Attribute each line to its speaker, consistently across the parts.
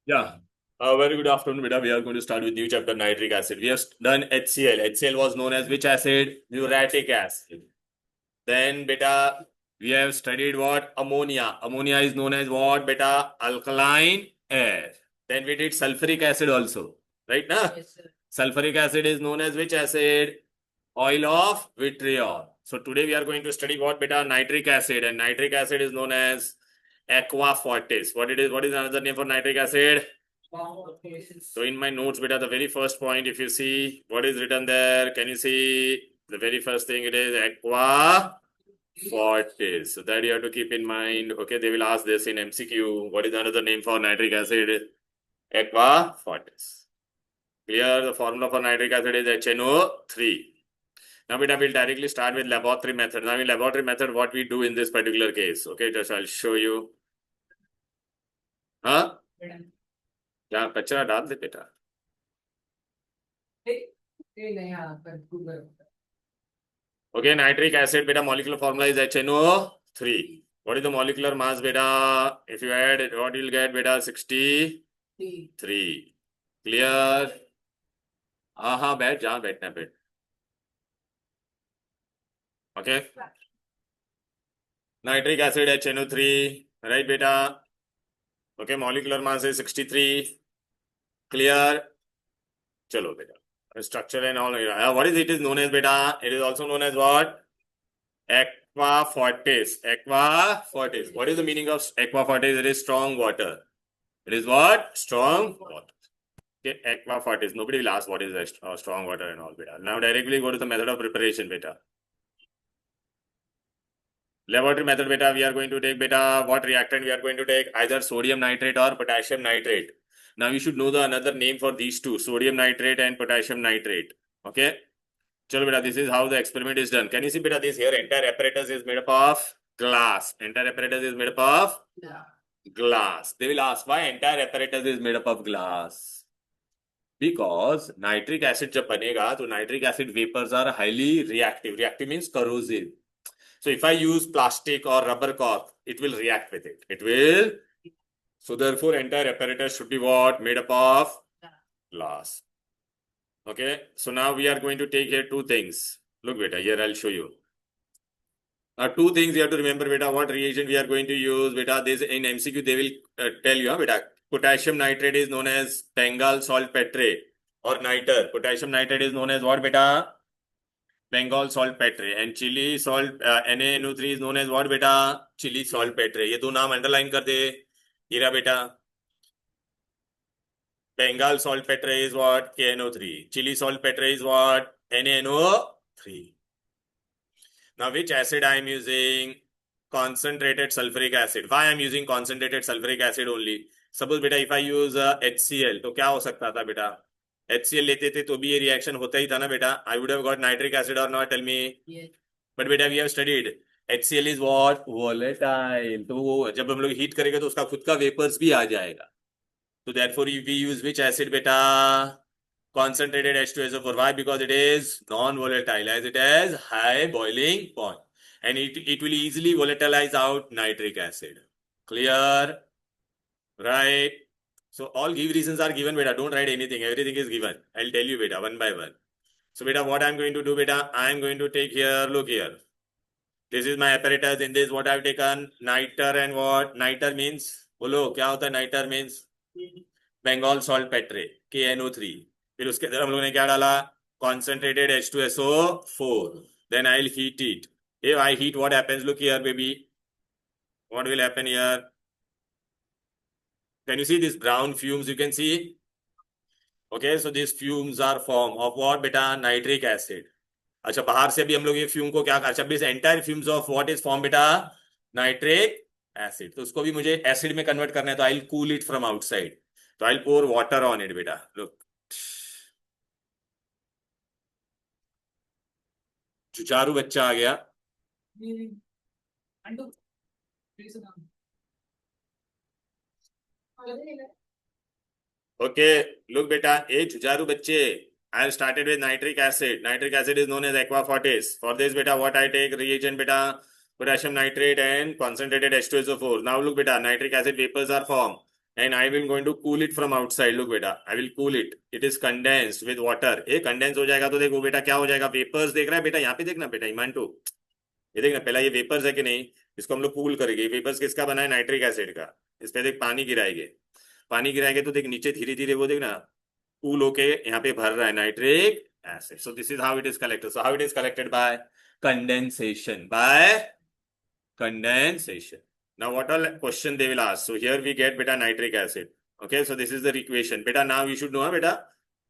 Speaker 1: Yeah. Very good afternoon, beta. We are going to start with new chapter, nitric acid. We have done HCl. HCl was known as which acid? Uric acid. Then, beta, we have studied what? Ammonia. Ammonia is known as what, beta? Alkaline air. Then we did sulfuric acid also. Right now? Yes, sir. Sulfuric acid is known as which acid? Oil of vitriol. So today we are going to study what, beta? Nitric acid. And nitric acid is known as aqua fortis. What it is? What is another name for nitric acid? So in my notes, beta, the very first point, if you see what is written there, can you see the very first thing? It is aqua fortis. So that you have to keep in mind. Okay, they will ask this in MCQ. What is another name for nitric acid? Aqua fortis. Clear? The formula for nitric acid is HNO3. Now, beta, we'll directly start with laboratory method. Now, in laboratory method, what we do in this particular case. Okay, just I'll show you. Huh? क्या कचरा डाल दे बेटा. Okay, nitric acid beta molecular formula is HNO3. What is the molecular mass beta? If you add it, what you'll get beta? 63. Clear? हाँ बैठ जहाँ बैठना बैठ. Okay. Nitric acid HNO3, right beta? Okay, molecular mass is 63. Clear? चलो बेटा. Structure and all. What is it is known as beta? It is also known as what? Aqua fortis. Aqua fortis. What is the meaning of aqua fortis? It is strong water. It is what? Strong water. Okay, aqua fortis. Nobody will ask what is strong water and all, beta. Now directly go to the method of preparation, beta. Laboratory method, beta. We are going to take, beta, what reactant we are going to take? Either sodium nitrate or potassium nitrate. Now you should know the another name for these two, sodium nitrate and potassium nitrate. Okay. Chalo beta, this is how the experiment is done. Can you see beta, this here entire apparatus is made up of glass. Entire apparatus is made up of glass. They will ask why entire apparatus is made up of glass. Because nitric acid जब बनेगा तो nitric acid vapors are highly reactive. Reactive means corrosive. So if I use plastic or rubber cork, it will react with it. It will. So therefore entire apparatus should be what? Made up of glass. Okay, so now we are going to take here two things. Look, beta, here I'll show you. Now, two things you have to remember, beta. What reagent we are going to use, beta? This in MCQ they will tell you, beta. Potassium nitrate is known as Bengal saltpetre or niter. Potassium nitrate is known as what, beta? Bengal saltpetre. And chili salt NaNO3 is known as what, beta? Chili saltpetre. ये दो नाम underline कर दे. हीरा बेटा. Bengal saltpetre is what? KNO3. Chili saltpetre is what? NaNO3. Now, which acid I am using? Concentrated sulfuric acid. Why I am using concentrated sulfuric acid only? Suppose beta, if I use HCl, तो क्या हो सकता था बेटा? HCl लेते थे तो भी ये रिएक्शन होता ही था ना बेटा? I would have got nitric acid or not? Tell me. Yes. But बेटा, we have studied. HCl is what? Volatile. तो वो जब हम लोग हीट करेंगे तो उसका खुद का वेपर्स भी आ जाएगा. So therefore, we use which acid beta? Concentrated H2SO4. Why? Because it is non-volatile, as it has high boiling point. And it will easily volatilize out nitric acid. Clear? Right? So all give reasons are given, beta. Don't write anything. Everything is given. I'll tell you, beta, one by one. So, beta, what I'm going to do, beta, I'm going to take here, look here. This is my apparatus. In this, what I've taken? Niter and what? Niter means, बोलो क्या होता है niter means? Bengal saltpetre, KNO3. फिर उसके अंदर हम लोगों ने क्या डाला? Concentrated H2SO4. Then I'll heat it. If I heat, what happens? Look here, baby. What will happen here? Can you see these brown fumes? You can see. Okay, so these fumes are form of what, beta? Nitric acid. अच्छा, बाहर से भी हम लोग ये fume को क्या, अच्छा, this entire fumes of what is form बेटा? Nitric acid. तो उसको भी मुझे एसिड में कन्वर्ट करना है, तो I will cool it from outside. तो I will pour water on it बेटा. लुक, जुझारू बच्चा आ गया. ओके, लुक बेटा, ए जुझारू बच्चे, I started with nitric acid. Nitric acid is known as aqua fortis. For this, beta, what I take reagent, beta? potassium nitrate and concentrated H2SO4. Now look beta, nitric acid vapors are formed and I will going to cool it from outside. Look beta, I will cool it. It is condensed with water. ये condense हो जाएगा तो देखो बेटा क्या हो जाएगा, vapours देख रहा है बेटा, यहाँ पे देखना बेटा ईमान टू, ये देखना पहला ये वेपर्स है कि नहीं, इसको हम लोग कूल करेंगे। वेपर्स किसका बना है, नाइट्रिक एसिड का। इस पे देख पानी गिराएंगे, पानी गिराएंगे तो देख नीचे धीरे धीरे वो देखना कूल होके यहाँ पे भर रहा है nitric acid. So this is how it is collected. So how it is collected by condensation. By condensation. Now what all question they will ask? So here we get beta nitric acid. Okay, so this is the equation. Beta now we should know, beta.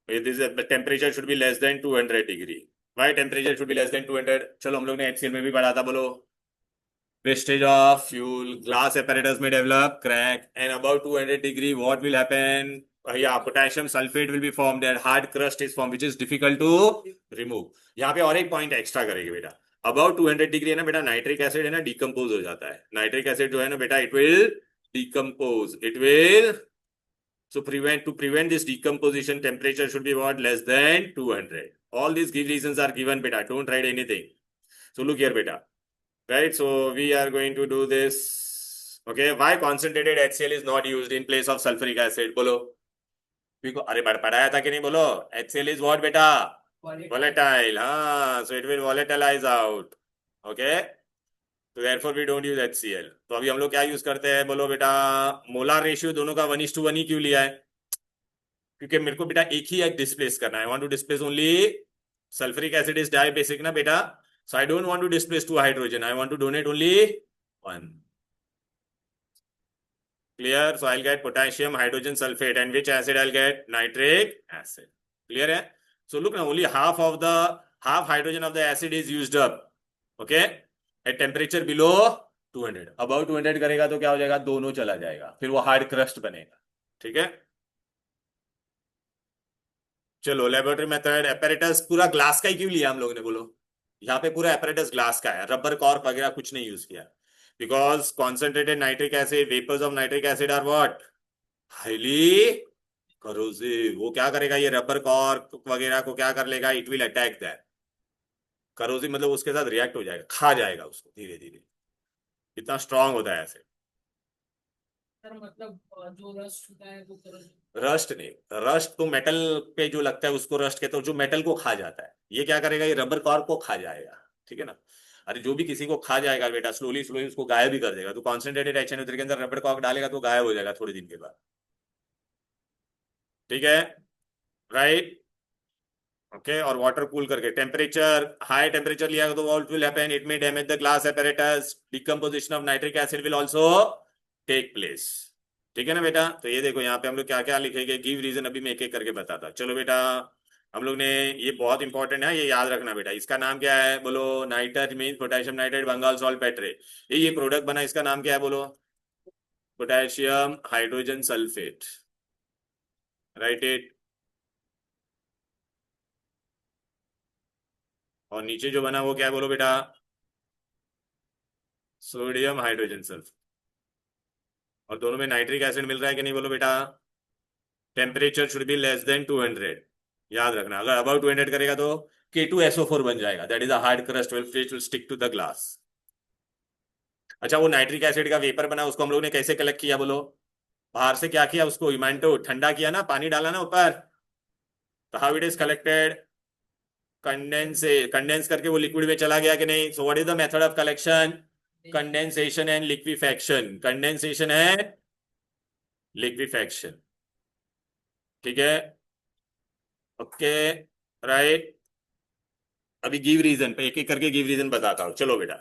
Speaker 1: This is the temperature should be less than 200 degree. Why temperature should be less than 200? चलो हम लोग ने HCl में भी पढ़ा था, बोलो। Wastage of fuel, glass apparatus may develop crack, and above 200 degree, what will happen? Yeah, potassium sulfate will be formed and hard crust is formed, which is difficult to remove. यहाँ पे और एक point extra करेंगे बेटा, about 200 degree है ना बेटा, nitric acid है ना डिकम्पोज हो जाता है। नाइट्रिक एसिड जो है ना बेटा, it will decompose, it will, so to prevent this decomposition, temperature should be what, less than 200. All these reasons are given beta, don't write anything. So look here beta, right? So we are going to do this. Okay, why concentrated HCl is not used in place of sulfuric acid? बोलो, अरे पढ़ाया था कि नहीं, बोलो। HCl is what बेटा, volatile. हाँ, so it will volatilize out. Okay, तो therefore we don't use HCl. तो अभी हम लोग क्या यूज करते हैं, बोलो बेटा। मोलार रेशियो दोनों का 1:1 ही क्यों लिया है, क्योंकि मेरे को बेटा एक ही डिस्प्लेस करना है। I want to displace only sulfuric acid is diabasic ना बेटा, so I don't want to displace 2 hydrogen, I want to donate only 1. Clear? So I'll get potassium hydrogen sulfate, and which acid I'll get, nitric acid. Clear है? So look now, only half hydrogen of the acid is used up. Okay, at temperature below 200. above 200 करेगा तो क्या हो जाएगा, दोनों चला जाएगा, फिर वो हार्ड क्रस्ट बनेगा। ठीक है, चलो लेबोरेटरी मेथड। एपेरेटस पूरा ग्लास का ही क्यों लिया हम लोगों ने, बोलो। यहाँ पे पूरा एपेरेटस ग्लास का है, रबर कॉर्क वगैरह कुछ नहीं यूज किया, because concentrated nitric acid, vapours of nitric acid are what, highly corrosive. वो क्या करेगा, ये रबर कॉर्क वगैरह को क्या कर लेगा, it will attack that. Corrosive मतलब उसके साथ रिएक्ट हो जाएगा, खा जाएगा उसको धीरे धीरे, इतना स्ट्रांग होता है ऐसे।
Speaker 2: मतलब जो रस्ट होता है वो
Speaker 1: रस्ट नहीं, रस्ट तो मेटल पे जो लगता है उसको रस्ट कहते हो, जो मेटल को खा जाता है। ये क्या करेगा, ये रबर कॉर्क को खा जाएगा। ठीक है ना, अरे जो भी किसी को खा जाएगा बेटा, स्लोली स्लोली उसको गायब भी कर देगा। तो कॉन्सेंट्रेटेड HNO3 के अंदर रबर कॉर्क डालेगा तो गायब हो जाएगा थोड़े दिन के बाद। ठीक है, राइट। ओके, और वाटर कूल करके, टेम्परेचर हाई टेम्परेचर लिया तो what will happen, it may damage the glass apparatus, decomposition of nitric acid will also take place. ठीक है ना बेटा, तो ये देखो यहाँ पे हम लोग क्या क्या लिखेंगे, गिव रीजन अभी मैं एक एक करके बताता। चलो बेटा, हम लोग ने, ये बहुत इंपॉर्टेंट है, ये याद रखना बेटा। इसका नाम क्या है, बोलो। Nitre mean potassium nitrate Bengal saltpetre. ये प्रोडक्ट बना, इसका नाम क्या है, बोलो। Potassium hydrogen sulphate. Right it. और नीचे जो बना वो क्या है, बोलो बेटा। Sodium hydrogen sulphate. और दोनों में नाइट्रिक एसिड मिल रहा है कि नहीं, बोलो बेटा। Temperature should be less than 200। याद रखना, अगर अबाउट 200 करेगा तो K2SO4 बन जाएगा, that is a hard crust which will stick to the glass. अच्छा, वो नाइट्रिक एसिड का वेपर बना, उसको हम लोग ने कैसे कलेक्ट किया, बोलो। बाहर से क्या किया, उसको इमांटो ठंडा किया ना, पानी डाला ना ऊपर, तो how it is collected, condense करके वो लिक्विड में चला गया कि नहीं। So what is the method of collection, condensation and liquefaction, condensation and liquefaction. ठीक है, ओके, राइट। अभी गिव रीजन पे एक एक करके गिव रीजन बताता हूं, चलो बेटा।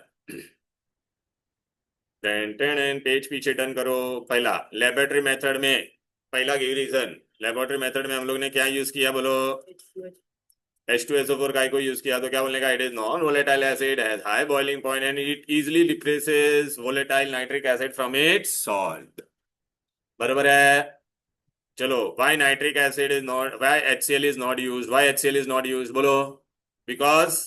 Speaker 1: पेज पीछे टर्न करो। पहला लेबोरेटरी मेथड में, पहला गिव रीजन, लेबोरेटरी मेथड में हम लोग ने क्या यूज किया, बोलो। H2SO4 का को यूज किया तो क्या बोलने का, it is non volatile acid, has high boiling point and it easily replaces volatile nitric acid from its salt. बराबर है। चलो, why nitric acid is not, why HCl is not used, why HCl is not used, बोलो। Because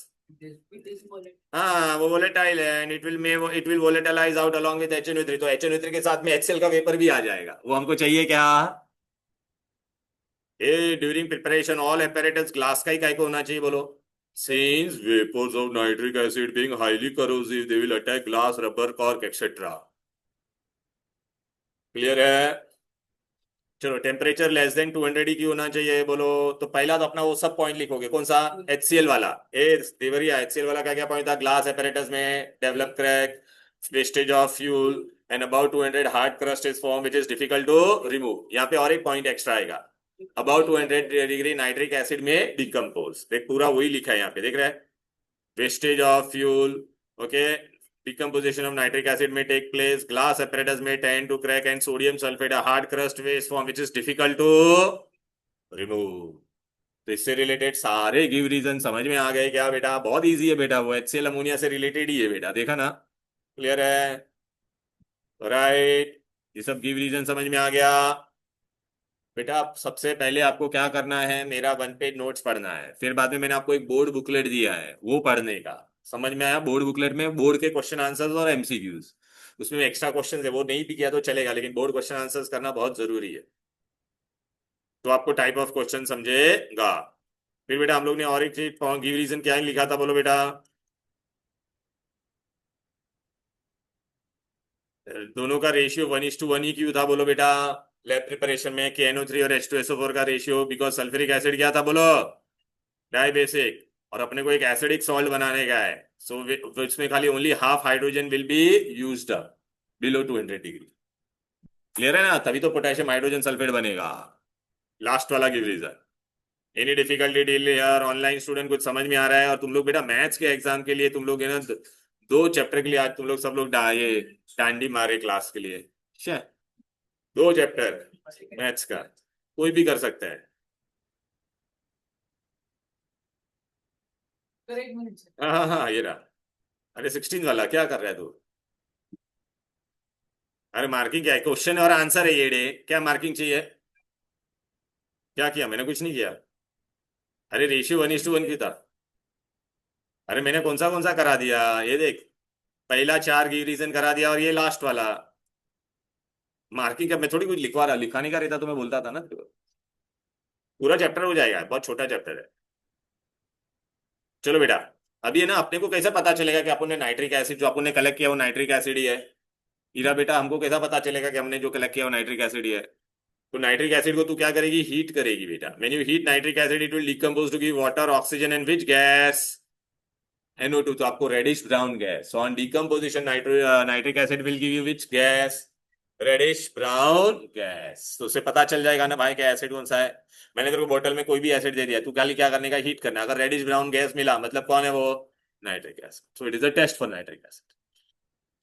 Speaker 1: हाँ, वो volatile है and it will volatilize out along with HNO3, तो HNO3 के साथ में HCl का वेपर भी आ जाएगा, वो हमको चाहिए क्या। ये during preparation all apparatus glass का ही को होना चाहिए, बोलो। Since vapors of nitric acid being highly corrosive, they will attack glass, rubber, cork, etc. Clear है? चलो, टेम्परेचर लेस देन 200 ही क्यों होना चाहिए बोलो? तो पहला तो अपना वो सब पॉइंट लिखोगे, कौन सा? HCl वाला। ए देवरिया, HCl वाला क्या क्या पॉइंट था? ग्लास apparatus में develop crack, wastage of fuel, and about 200 hard crust is form which is difficult to remove. यहाँ पे और एक पॉइंट एक्स्ट्रा आएगा, अबाउट 200 डिग्री नाइट्रिक एसिड में डिकम्पोज। देख पूरा वही लिखा है यहाँ पे, देख रहे हैं? Wastage of fuel, okay, decomposition of nitric acid may take place, glass apparatus may tend to crack, and sodium sulfate a hard crust waste form which is difficult to remove। तो इससे रिलेटेड सारे give reason समझ में आ गए क्या बेटा? बहुत easy है बेटा, वो HCl अमोनिया से रिलेटेड ही है बेटा, देखा ना? क्लियर है? राइट, ये सब गिव रीजन समझ में आ गया बेटा। सबसे पहले आपको क्या करना है, मेरा 1 पेज नोट्स पढ़ना है, फिर बाद में मैंने आपको एक बोर्ड बुकलेट दिया है वो पढ़ने का। समझ में आया? बोर्ड बुकलेट में बोर्ड के क्वेश्चन आंसर्स और MCQs, उसमें एक्स्ट्रा क्वेश्चन है, वो नहीं भी किया तो चलेगा, लेकिन बोर्ड क्वेश्चन आंसर्स करना बहुत जरूरी है, तो आपको टाइप ऑफ क्वेश्चन समझेगा। फिर बेटा हम लोग ने और एक चीज गिव रीजन क्या लिखा था बोलो बेटा? दोनों का रेशियो 1:1 ही क्यों था बोलो बेटा? लैब प्रिपरेशन में KNO3 और H2SO4 का रेशियो, बिकॉज सल्फ्यूरिक एसिड क्या था बोलो? डाई बेसिक, और अपने को एक एसिडिक सॉल्ट बनाने का है, सो इसमें खाली only half hydrogen will be used below 200 degree. Clear है ना? तभी तो पोटेशियम हाइड्रोजन सल्फेट बनेगा। लास्ट वाला give reason. Any difficulty deal यार? ऑनलाइन स्टूडेंट कुछ समझ में आ रहा है? और तुम लोग बेटा मैथ्स के एग्जाम के लिए तुम लोग है ना, 2 चैप्टर के लिए आज तुम लोग सब लोग ये डांडी मारे क्लास के लिए। अच्छा, 2 चैप्टर मैथ्स का कोई भी कर सकता है।
Speaker 2: सर एक मिनट सर।
Speaker 1: हाँ हाँ हाँ, ये रहा। अरे 16 वाला क्या कर रहा है तू? अरे मार्किंग क्या है? क्वेश्चन और आंसर है ये डे, क्या मार्किंग चाहिए? क्या किया मैंने? कुछ नहीं किया। अरे रेशियो 1:1 की था। अरे मैंने कौन सा करा दिया? ये देख, पहला 4 की रीजन करा दिया और ये लास्ट वाला। मार्किंग का मैं थोड़ी कुछ लिखवा रहा, लिखाने का रहता तो मैं बोलता था ना तेरे को। पूरा चैप्टर हो जाएगा, बहुत छोटा चैप्टर है। चलो बेटा, अभी है ना, अपने को कैसे पता चलेगा कि अपन ने नाइट्रिक एसिड जो अपन ने कलेक्ट किया वो नाइट्रिक एसिड ही है? हीरा बेटा, हमको कैसा पता चलेगा कि हमने जो कलेक्ट किया वो नाइट्रिक एसिड ही है? तो नाइट्रिक एसिड को तू क्या करेगी? हीट करेगी बेटा। When you heat nitric acid it will decompose to give water, oxygen and which gas? NO2। तो आपको reddish brown gas. So on decomposition nitric acid will give you which gas? Reddish brown gas. तो उसे पता चल जाएगा ना भाई क्या एसिड कौन सा है। मैंने तेरे को बोतल में कोई भी एसिड दे दिया, तू खाली क्या करने का? हीट करना। अगर रेडिश ब्राउन गैस मिला मतलब कौन है वो? Nitric acid. So it is a test for nitric acid.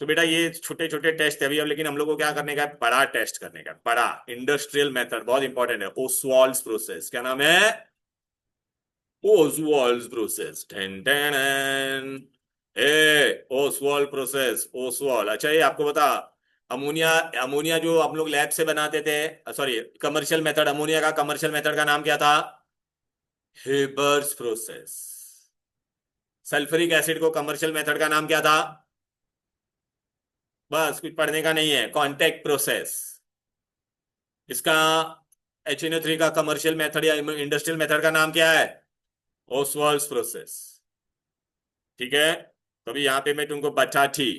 Speaker 1: तो बेटा ये छोटे छोटे टेस्ट है अभी, अब लेकिन हम लोग को क्या करने का है? बड़ा टेस्ट करने का है, बड़ा इंडस्ट्रियल मेथड, बहुत इंपॉर्टेंट है। ओसवाल्ड्स प्रोसेस, क्या नाम है? ओसवाल्ड्स प्रोसेस। टेन टेन ए ओसवाल्ड प्रोसेस, ओसवाल्ड। अच्छा, ये आपको बता, अमोनिया, अमोनिया जो हम लोग लैब से बनाते थे, सॉरी कमर्शियल मेथड, अमोनिया का कमर्शियल मेथड का नाम क्या था? Haber's process. सल्फ्यूरिक एसिड को कमर्शियल मेथड का नाम क्या था? बस कुछ पढ़ने का नहीं है, कॉन्टेक्ट प्रोसेस। इसका HNO3 का कमर्शियल मेथड या इंडस्ट्रियल मेथड का नाम क्या है? ओसवाल्ड्स प्रोसेस। ठीक है, तो अभी यहां पे मैं तुमको बता थी।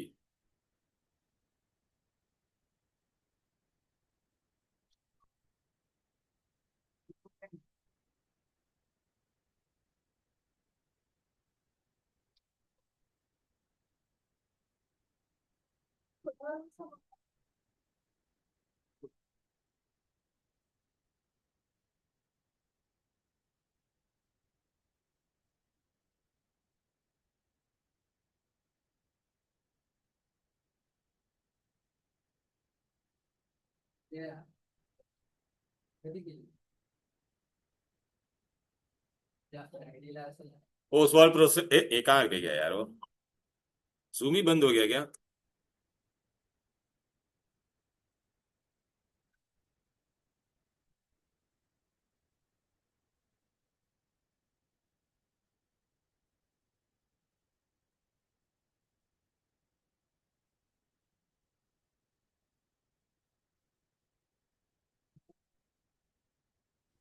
Speaker 2: Yeah. Very good. Yeah, ideal ऐसा है।
Speaker 1: ओसवाल्ड प्रोसेस कहाँ गया यार वो? जूम ही बंद हो गया क्या?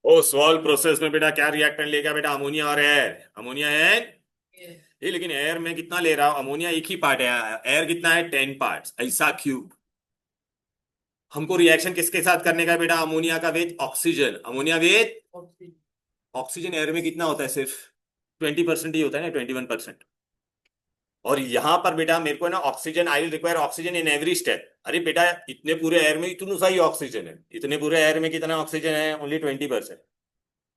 Speaker 1: ओसवाल्ड प्रोसेस में बेटा क्या रिएक्टेंट लेगा बेटा? अमोनिया और एयर। अमोनिया एंड ये लेकिन एयर में कितना ले रहा हूं, अमोनिया एक ही पार्ट है, एयर कितना है 10 पार्ट्स, ऐसा क्यों? हमको रिएक्शन किसके साथ करने का है बेटा, अमोनिया का with oxygen, ammonia with oxygen. Air में कितना होता है, सिर्फ 20% ही होता है ना, 21%। और यहां पर बेटा मेरे को ना oxygen, I will require oxygen in every step. अरे बेटा इतने पूरे एयर में इतना सा ही ऑक्सीजन है, इतने पूरे एयर में कितना ऑक्सीजन है, ओनली 20%।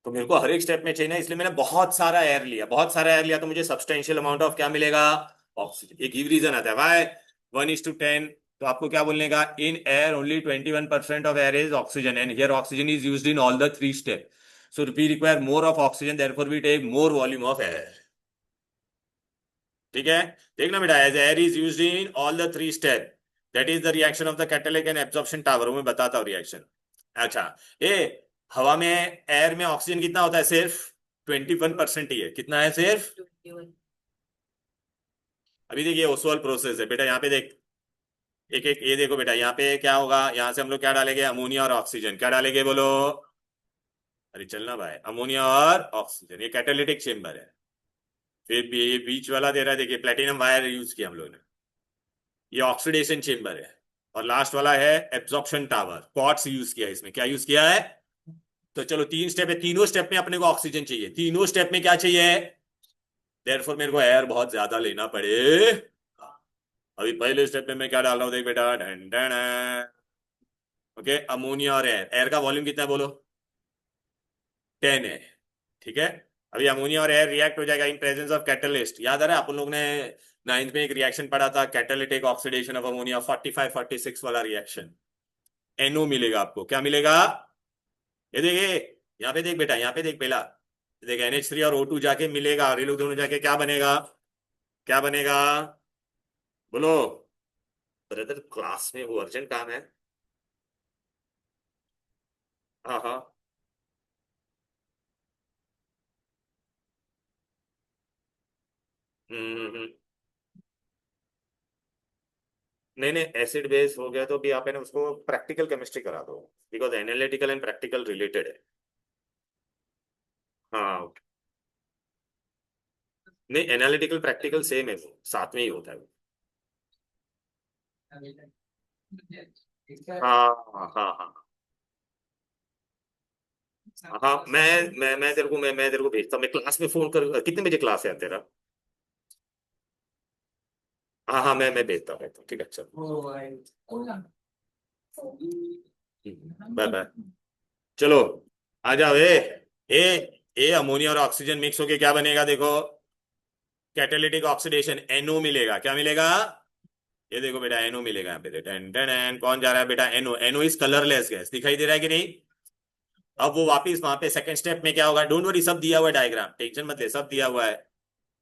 Speaker 1: तो मेरे को हर एक स्टेप में चाहिए ना, इसलिए मैंने बहुत सारा एयर लिया, बहुत सारा एयर लिया, तो मुझे सब्सटेंशियल अमाउंट ऑफ क्या मिलेगा, ऑक्सीजन। एक गिव रीजन आता है वाई 1:10। तो आपको क्या बोलने का, in air only 21% of air is oxygen and here oxygen is used in all the 3 step. So we require more of oxygen, therefore we take more volume of air. ठीक है, देखना बेटा, as air is used in all the 3 step, that is the reaction of the catalytic and absorption tower. मैं बताता हूँ reaction. अच्छा, ए हवा में, एयर में ऑक्सीजन कितना होता है, सिर्फ 21% ही है। कितना है सिर्फ? अभी देखिए ओसवाल प्रोसेस है बेटा, यहाँ पे देख, एक एक ये देखो बेटा, यहाँ पे क्या होगा, यहाँ से हम लोग क्या डालेंगे, अमोनिया और ऑक्सीजन। क्या डालेंगे बोलो? अरे चलना भाई, अमोनिया और ऑक्सीजन, ये कैटालिटिक चेम्बर है। फिर भी ये बीच वाला दे रहा है, देखिए प्लेटिनम वायर यूज किया हम लोगों ने, ये ऑक्सीडेशन चेम्बर है। और लास्ट वाला है एब्जॉर्प्शन टावर, क्वार्ट्ज यूज किया है इसमें। क्या यूज किया है? तो चलो 3 स्टेप है, तीनों स्टेप में अपने को ऑक्सीजन चाहिए, तीनों स्टेप में क्या चाहिए, देयरफॉर मेरे को एयर बहुत ज्यादा लेना पड़े। अभी पहले स्टेप में मैं क्या डाल रहा हूँ, देख बेटा, डन डन। ओके, अमोनिया और एयर, एयर का वॉल्यूम कितना है बोलो, 10 है। ठीक है, अभी अमोनिया और एयर रिएक्ट हो जाएगा इन प्रेजेंस ऑफ कैटलिस्ट। याद आ रहा है अपन लोग ने 9th में एक रिएक्शन पढ़ा था, कैटालिटिक ऑक्सीडेशन ऑफ अमोनिया, 45-46 वाला रिएक्शन। एनओ मिलेगा आपको, क्या मिलेगा, ये देखिए, यहाँ पे देख बेटा, यहाँ पे देख पहला, देख NH3 और O2 जाके मिलेगा, और ये लोग दोनों जाके क्या बनेगा, क्या बनेगा बोलो? ब्रदर क्लास में वो अर्जेंट काम है। हाँ हाँ। हम्म। नहीं नहीं, एसिड बेस हो गया तो भी आप है ना उसको प्रैक्टिकल केमिस्ट्री करा दो, because analytical and practical related है। हाँ, नहीं एनालिटिकल प्रैक्टिकल सेम है, वो साथ में ही होता है वो। हाँ हाँ हाँ हाँ हाँ। मैं तेरे को, मैं तेरे को भेजता हूँ, मैं क्लास में फोन कर, कितने बजे क्लास है यार तेरा? हाँ हाँ, मैं भेजता हूँ, ठीक है चलो। Bye bye. चलो आ जाओ। ए ए अमोनिया और ऑक्सीजन मिक्स होके क्या बनेगा देखो, कैटालिटिक ऑक्सीडेशन, NO मिलेगा। क्या मिलेगा? ये देखो बेटा, NO मिलेगा यहाँ पे, टेन टेन। कौन जा रहा है बेटा, NO। NO is colourless gas, दिखाई दे रहा है कि नहीं? अब वो वापिस वहां पे सेकंड स्टेप में क्या होगा, डोंट वरी, सब दिया हुआ है डायग्राम, टेंशन मत ले, सब दिया हुआ है,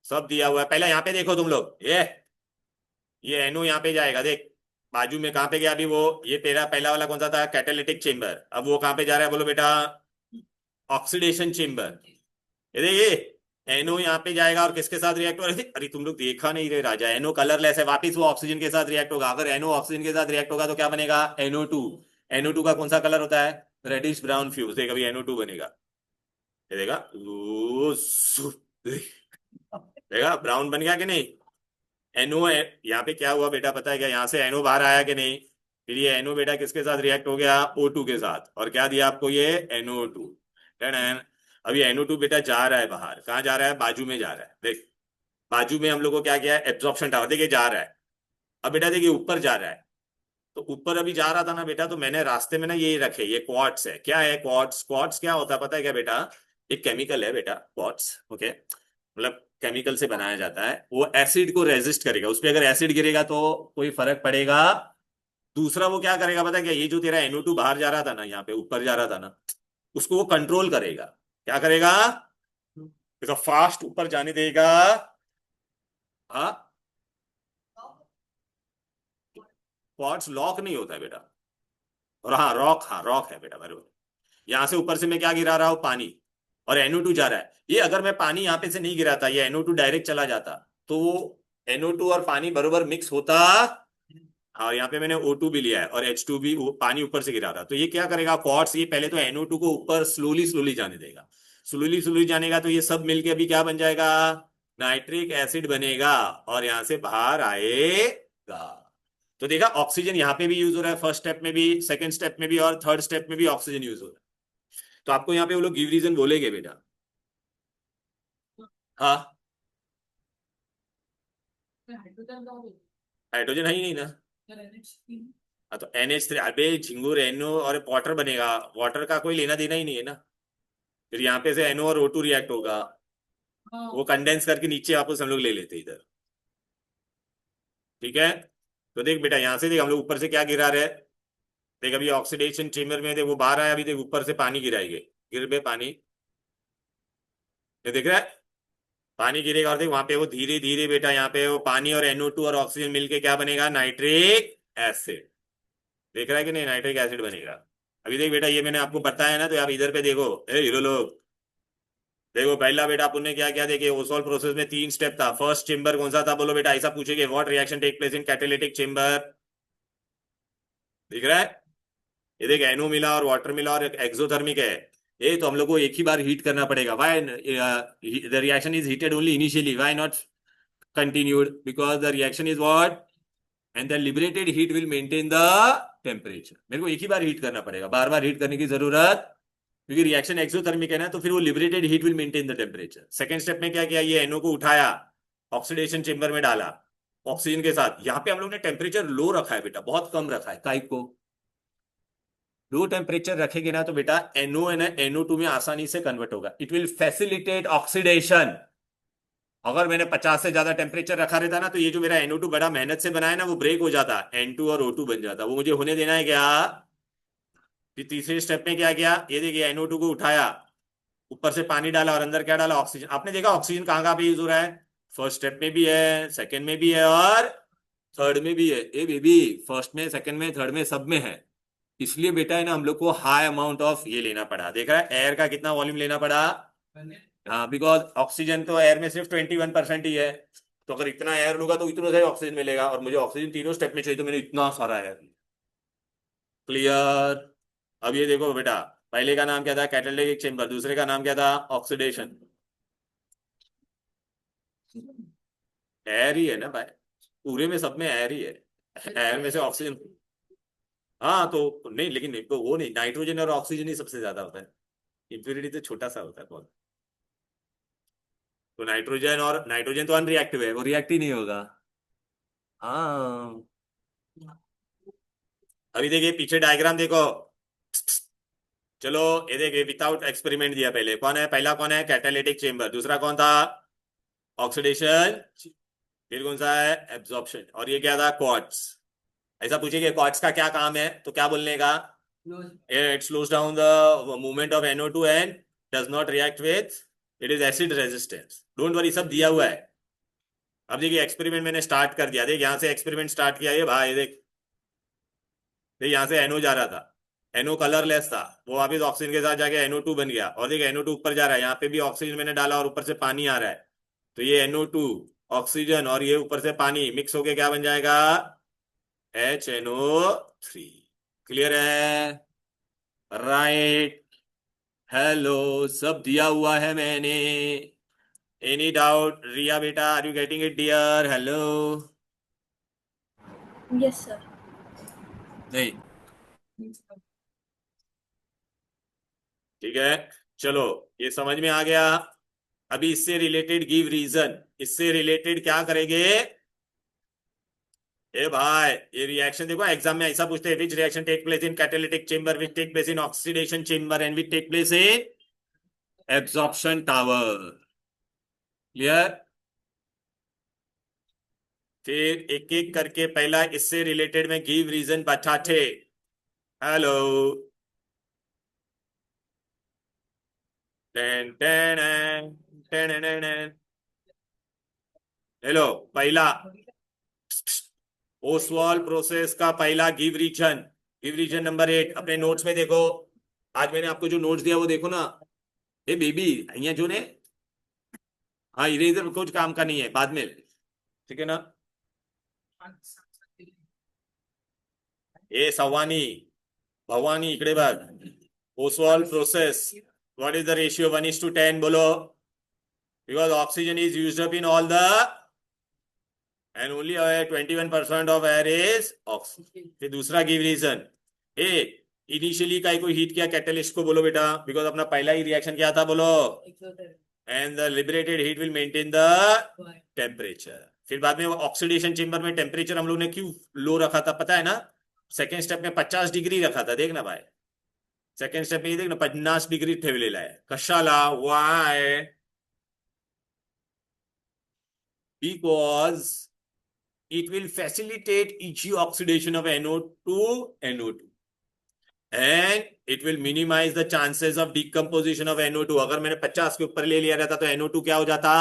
Speaker 1: सब दिया हुआ है। पहले यहाँ पे देखो तुम लोग, ये NO यहाँ पे जाएगा, देख बाजू में कहाँ पे गया अभी वो, ये तेरा पहला वाला कौन सा था, कैटालिटिक चेम्बर। अब वो कहाँ पे जा रहा है बोलो बेटा, ऑक्सीडेशन चेम्बर। ये देखिए, NO यहाँ पे जाएगा और किसके साथ रिएक्ट हो रहे थे, अरे तुम लोग देखा नहीं रहे राजा, NO कलरलेस है, वापिस वो ऑक्सीजन के साथ रिएक्ट होगा। अगर NO ऑक्सीजन के साथ रिएक्ट होगा तो क्या बनेगा, NO2। NO2 का कौन सा कलर होता है, रेडिश ब्राउन फ्यूज। देख अभी NO2 बनेगा, ये देखा, देखा ब्राउन बन गया कि नहीं। NO यहाँ पे क्या हुआ बेटा पता है क्या, यहाँ से NO बाहर आया कि नहीं, फिर ये NO बेटा किसके साथ रिएक्ट हो गया, O2 के साथ, और क्या दिया आपको ये NO2। अभी NO2 बेटा जा रहा है बाहर, कहाँ जा रहा है, बाजू में जा रहा है, देख बाजू में हम लोग को क्या किया है, एब्जॉर्प्शन टावर, देखिए जा रहा है। अब बेटा देखिए ऊपर जा रहा है, तो ऊपर अभी जा रहा था ना बेटा, तो मैंने रास्ते में ना ये रखे, ये क्वार्ट्स है। क्या है क्वार्ट्स, क्वार्ट्स क्या होता है पता है क्या बेटा, एक केमिकल है बेटा क्वार्ट्स, ओके, मतलब केमिकल से बनाया जाता है, वो एसिड को रेजिस्ट करेगा, उस पर अगर एसिड गिरेगा तो कोई फर्क पड़ेगा। दूसरा वो क्या करेगा पता है क्या, ये जो तेरा NO2 बाहर जा रहा था ना, यहाँ पे ऊपर जा रहा था ना, उसको वो कंट्रोल करेगा। क्या करेगा, देखो फास्ट ऊपर जाने देगा। हाँ, क्वार्ट्स लॉक नहीं होता है बेटा, और हाँ रॉक, हाँ रॉक है बेटा बराबर। यहाँ से ऊपर से मैं क्या गिरा रहा हूँ, पानी, और NO2 जा रहा है। ये अगर मैं पानी यहाँ पे से नहीं गिराता, ये NO2 डायरेक्ट चला जाता, तो वो NO2 और पानी बरोबर मिक्स होता। हाँ, यहाँ पे मैंने O2 भी लिया है और H2 भी, वो पानी ऊपर से गिरा रहा, तो ये क्या करेगा क्वार्ट्स, ये पहले तो NO2 को ऊपर स्लोली स्लोली जाने देगा, स्लोली स्लोली जानेगा, तो ये सब मिलके अभी क्या बन जाएगा, नाइट्रिक एसिड बनेगा और यहां से बाहर आएगा। तो देखा, ऑक्सीजन यहां पे भी यूज हो रहा है, फर्स्ट स्टेप में भी, सेकंड स्टेप में भी, और थर्ड स्टेप में भी ऑक्सीजन यूज हो रहा है। तो आपको यहाँ पे वो लोग गिव रीजन बोलेंगे बेटा। हाँ,
Speaker 2: हाइड्रोजन का हो गया।
Speaker 1: हाइड्रोजन है ही नहीं ना।
Speaker 2: क्या NH3?
Speaker 1: हाँ, तो NH3, अबे झिंगुर NO और वाटर बनेगा, वाटर का कोई लेना देना ही नहीं है ना। फिर यहाँ पे से NO और O2 रिएक्ट होगा,
Speaker 2: हाँ।
Speaker 1: वो कंडेंस करके नीचे वापस हम लोग ले लेते हैं इधर। ठीक है, तो देख बेटा, यहां से देख हम लोग ऊपर से क्या गिरा रहे हैं। देख अभी ऑक्सीडेशन चेम्बर में देख वो बाहर आया, अभी देख ऊपर से पानी गिराएंगे, गिर बे पानी, ये देख रहा है, पानी गिरेगा और देख वहां पे वो धीरे धीरे बेटा, यहाँ पे वो पानी और NO2 और ऑक्सीजन मिलके क्या बनेगा, नाइट्रिक एसिड। देख रहा है कि नहीं, नाइट्रिक एसिड बनेगा। अभी देख बेटा, ये मैंने आपको बताया ना, तो आप इधर पे देखो, ए हीरो लोग, देखो पहला बेटा अपन ने क्या क्या देखे, ओसोल प्रोसेस में 3 स्टेप था। फर्स्ट चेम्बर कौन सा था बोलो बेटा, ऐसा पूछेंगे, what reaction take place in catalytic chamber. दिख रहा है, ये देख NO मिला और वाटर मिला और एक्सोथर्मिक है। ये तो हम लोग को एक ही बार हीट करना पड़ेगा। Why the reaction is heated only initially, why not continued? Because the reaction is what, and the liberated heat will maintain the temperature। मेरे को एक ही बार हीट करना पड़ेगा, बार बार हीट करने की जरूरत, क्योंकि रिएक्शन एक्सोथर्मिक है ना, तो फिर वो liberated heat will maintain the temperature. Second step में क्या किया, ये NO को उठाया, ऑक्सीडेशन चेम्बर में डाला ऑक्सीजन के साथ। यहाँ पे हम लोग ने टेम्परेचर लो रखा है बेटा, बहुत कम रखा है। काई को लो टेम्परेचर रखेंगे ना, तो बेटा NO है ना, NO2 में आसानी से कन्वर्ट होगा, इट विल फैसिलिटेट ऑक्सीडेशन। अगर मैंने 50 से ज्यादा टेम्परेचर रखा रहता ना, तो ये जो मेरा NO2 बड़ा मेहनत से बना है ना, वो ब्रेक हो जाता, N2 और O2 बन जाता। वो मुझे होने देना है क्या। फिर तीसरे स्टेप में क्या किया, ये देखिए NO2 को उठाया, ऊपर से पानी डाला और अंदर क्या डाला, ऑक्सीजन। आपने देखा ऑक्सीजन कहाँ कहाँ पे यूज हो रहा है, फर्स्ट स्टेप में भी है, सेकंड में भी है और थर्ड में भी है। ए बेबी, फर्स्ट में, सेकंड में, थर्ड में, सब में है। इसलिए बेटा है ना, हम लोग को हाई अमाउंट ऑफ ये लेना पड़ा। देख रहा है, एयर का कितना वॉल्यूम लेना पड़ा। हाँ, बिकॉज ऑक्सीजन तो एयर में सिर्फ 21% ही है। तो अगर इतना एयर लूंगा तो इतना सारा ऑक्सीजन मिलेगा, और मुझे ऑक्सीजन तीनों स्टेप में चाहिए, तो मैंने इतना सारा एयर। क्लियर। अब ये देखो बेटा, पहले का नाम क्या था, कैटालिटिक चेम्बर, दूसरे का नाम क्या था, ऑक्सीडेशन। एयर ही है ना भाई, पूरे में सब में एयर ही है, एयर में से ऑक्सीजन। हाँ तो नहीं, लेकिन नहीं, तो वो नहीं, नाइट्रोजन और ऑक्सीजन ही सबसे ज्यादा होता है, इम्प्योरिटी तो छोटा सा होता है बहुत। तो नाइट्रोजन, और नाइट्रोजन तो अनरिएक्टिव है, वो रिएक्ट ही नहीं होगा। हाँ, अभी देखिए पीछे डायग्राम देखो। चलो, ये देखिए, विदाउट एक्सपेरिमेंट दिया पहले, कौन है, पहला कौन है, कैटालिटिक चेम्बर, दूसरा कौन था, ऑक्सीडेशन, फिर कौन सा है, एब्जॉर्प्शन, और ये क्या था, क्वार्ट्ज। ऐसा पूछेगा क्वार्ट्ज का क्या काम है, तो क्या बोलने का, it slows down the movement of NO2 and does not react with, it is acid resistance। Don't worry, सब दिया हुआ है। अब देखिए एक्सपेरिमेंट मैंने स्टार्ट कर दिया, देख यहाँ से एक्सपेरिमेंट स्टार्ट किया, ये भाई देख, देख यहाँ से NO जा रहा था, NO कलरलेस था, वो वापिस ऑक्सीजन के साथ जाके NO2 बन गया, और देख NO2 ऊपर जा रहा है, यहाँ पे भी ऑक्सीजन मैंने डाला और ऊपर से पानी आ रहा है। तो ये NO2, ऑक्सीजन और ये ऊपर से पानी मिक्स होके क्या बन जाएगा, HNO3। क्लियर है, राइट। हेलो, सब दिया हुआ है मैंने। एनी डाउट रिया बेटा, are you getting it dear, hello.
Speaker 3: Yes, sir.
Speaker 1: नहीं, ठीक है, चलो, ये समझ में आ गया। अभी इससे रिलेटेड गिव रीजन, इससे रिलेटेड क्या करेंगे, ए भाई, ये रिएक्शन देखो, एग्जाम में ऐसा पूछते हैं, which reaction take place in catalytic chamber, which take place in oxidation chamber, and which take place in absorption tower. Clear. फिर एक एक करके पहला इससे रिलेटेड में गिव रीजन बताते। Hello, ten ten ten ten. Hello, पहला ओसवाल प्रोसेस का पहला give reason, give reason number 8 अपने नोट्स में देखो। आज मैंने आपको जो नोट्स दिया वो देखो ना। ए बेबी, અહીંયા जो ने, हाँ इरेजर कुछ काम का नहीं है, बाद में, ठीक है ना। ए सवानी, भवानी इकडे बघ, Oswal process, what is the ratio 1:10 बोलो। because oxygen is used up in all the and only 21% of air is oxygen. फिर दूसरा गिव रीजन ए इनिशियली काय को हीट किया कैटलिस्ट को बोलो बेटा बिकॉज अपना पहला ही रिएक्शन क्या था बोलो and the liberated heat will maintain the temperature. फिर बाद में ऑक्सीडेशन चेंबर में टेम्परेचर हम लोग ने क्यों लो रखा था पता है ना. सेकेंड स्टेप में 50 डिग्री रखा था देखना भाई. सेकेंड स्टेप में ये देखना 50 डिग्री ठेवलेला आहे. कशाला why because it will facilitate each oxidation of NO to NO2 and it will minimize the chances of decomposition of NO2. अगर मैंने 50 के ऊपर ले लिया रहता तो NO2 क्या हो जाता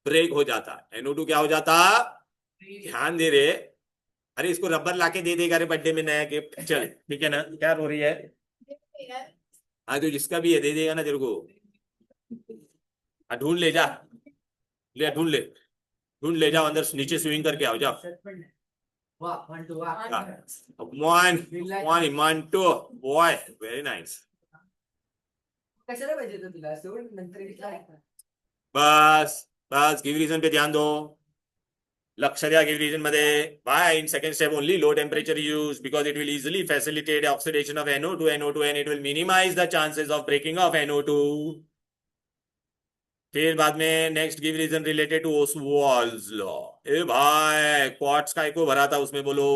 Speaker 1: ब्रेक हो जाता. NO2 क्या हो जाता ध्यान दे रे. अरे इसको रबर लाके दे देगा रे बर्थडे में नया गिफ्ट. चल ठीक है ना. क्या रो रही है. हाँ तो जिसका भी है दे देगा ना तेरे को. ढूंढ ले जा. ले ढूंढ ले. ढूंढ ले जाओ अंदर नीचे स्विमिंग करके आओ जाओ. one two boy very nice.
Speaker 3: कशाला पाहिजे होतं तुला सोड नंतर विचार.
Speaker 1: बस बस गिव रीजन पे ध्यान दो. लक्ष द्या गिव रीजन मध्ये. By in second step only low temperature use because it will easily facilitate oxidation of NO2 and it will minimize the chances of breaking of NO2. फिर बाद में next give reason related to Ostwald's law. ए भाई quartz काय को भरा था उसमें बोलो.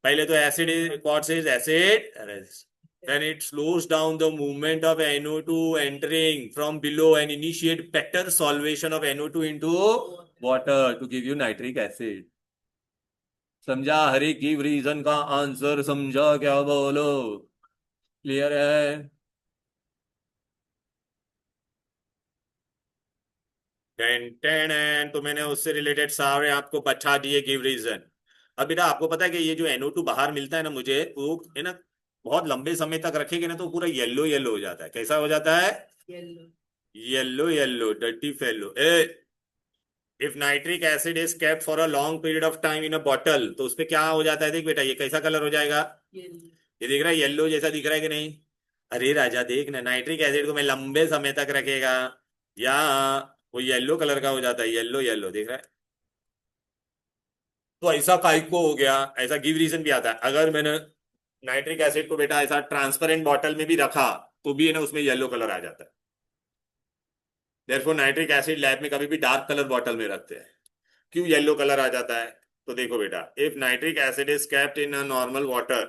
Speaker 1: पहले तो acid quartz is acid then it slows down the movement of NO2 entering from below and initiate better solvation of NO2 into water to give you nitric acid. समझा. हर एक गिव रीजन का आंसर समझा क्या बोलो. Clear है. Ten तो मैंने उससे रिलेटेड सारे आपको बता दिए गिव रीजन. अब बेटा आपको पता है कि ये जो NO2 बाहर मिलता है ना मुझे वो है ना बहुत लंबे समय तक रखेंगे ना तो पूरा येलो येलो हो जाता है. कैसा हो जाता है yellow yellow dirty fellow. If nitric acid is kept for a long period of time in a bottle तो उसपे क्या हो जाता है. देख बेटा ये कैसा कलर हो जाएगा. ये दिख रहा है येलो जैसा दिख रहा है कि नहीं. अरे राजा देख ना नाइट्रिक एसिड को मैं लंबे समय तक रखेगा या वो येलो कलर का हो जाता है. येलो येलो देख रहा है. तो ऐसा काय को हो गया. ऐसा गिव रीजन भी आता है. अगर मैंने नाइट्रिक एसिड को बेटा ऐसा ट्रांसपेरेंट बॉटल में भी रखा तो भी है ना उसमें येलो कलर आ जाता है. देयरफॉर नाइट्रिक एसिड लैब में कभी भी डार्क कलर बॉटल में रखते हैं. क्यों येलो कलर आ जाता है. तो देखो बेटा if nitric acid is kept in a normal water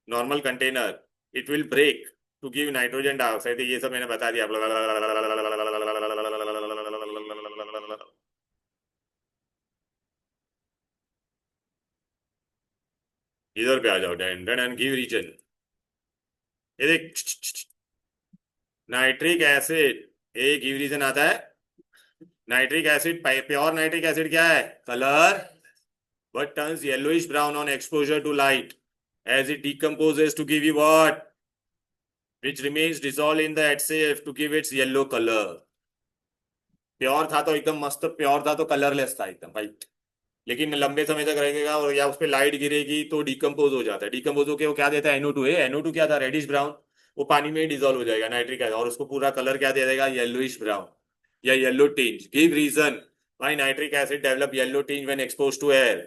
Speaker 1: normal container it will break to give nitrogen dioxide. ये सब मैंने बता दिया. इधर पे आ जाओ. Then give reason. ये देख नाइट्रिक एसिड एक गिव रीजन आता है. Nitric acid pure nitric acid क्या है colour but turns yellowish brown on exposure to light as it decomposes to give you what which remains dissolved in the HCF to give its yellow color. Pure था तो एकदम मस्त pure था तो colourless था एकदम वाइट. लेकिन लंबे समय तक रहेगा और या उस पर लाइट गिरेगी तो डिकम्पोज हो जाता है. डिकम्पोज होकर वो क्या देता है NO2 है. NO2 क्या था रेडिश ब्राउन. वो पानी में डिजोल्व हो जाएगा नाइट्रिक एसिड और उसको पूरा कलर क्या दे देगा येलोइश ब्राउन या yellow tinge. Give reason why nitric acid develop yellow tinge when exposed to air.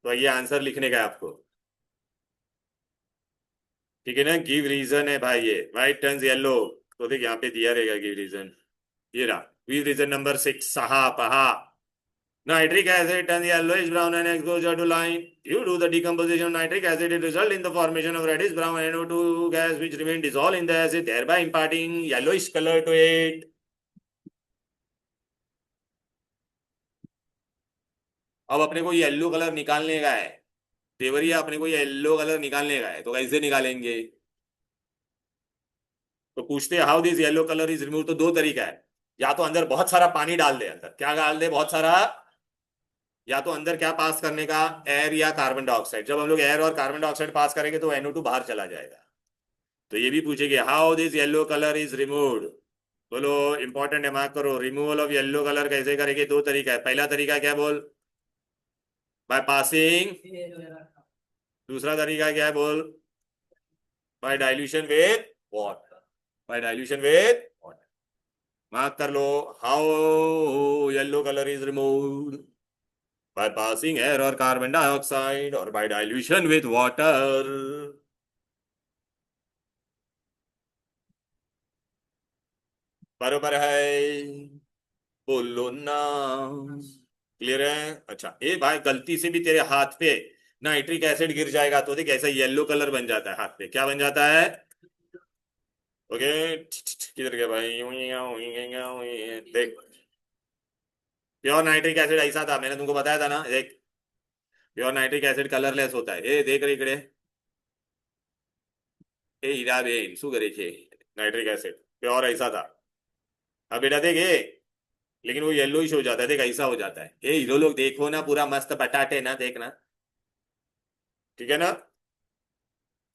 Speaker 1: तो ये आंसर लिखने का है आपको. ठीक है ना. गिव रीजन है भाई ये व्हाइट टर्न्स येलो. तो देख यहाँ पे दिया रहेगा गिव रीजन. ये रहा गिव रीजन नंबर 6. सहा पहा nitric acid turns yellowish brown and exposure to light. Due to the decomposition of nitric acid, it results in the formation of reddish brown NO2 gas which remain dissolved in the acid, thereby imparting yellowish color to it. अब अपने को yellow colour निकालने का है. देवरिया अपने को yellow colour निकालने का है तो कैसे निकालेंगे. तो पूछते how this yellow colour is remove. तो दो तरीका है. या तो अंदर बहुत सारा पानी डाल दे. अंदर क्या डाल दे बहुत सारा. या तो अंदर क्या पास करने का एयर या कार्बन डाइऑक्साइड. जब हम लोग एयर और कार्बन डाइऑक्साइड पास करेंगे तो NO2 बाहर चला जाएगा. तो ये भी पूछेगी how this yellow colour is removed. बोलो इंपॉर्टेंट है मार्क करो. रिमूवल ऑफ येलो कलर कैसे करेंगे. दो तरीका है. पहला तरीका क्या बोल बाय पासिंग. दूसरा तरीका क्या है बोल by dilution with water. By dilution with water. Mark कर लो, how yellow colour is removed by passing air or carbon dioxide or by dilution with water. बरोबर है, बोलो ना। क्लियर है? अच्छा, ए भाई गलती से भी तेरे हाथ पे नाइट्रिक एसिड गिर जाएगा तो देख ऐसा येलो कलर बन जाता है, हाथ पे क्या बन जाता है? ओके, किधर गया भाई? देख, प्योर नाइट्रिक एसिड ऐसा था, मैंने तुमको बताया था ना। देख, प्योर नाइट्रिक एसिड कलरलेस होता है। ए देख रही इकडे, ए हीरा बेन शू करे छे, नाइट्रिक एसिड प्योर ऐसा था। अब बेटा देख, ए लेकिन वो येलोइश हो जाता है, देख ऐसा हो जाता है। ए हीरो लोग देखो ना, पूरा मस्त बटाटे ना, देखना, ठीक है ना?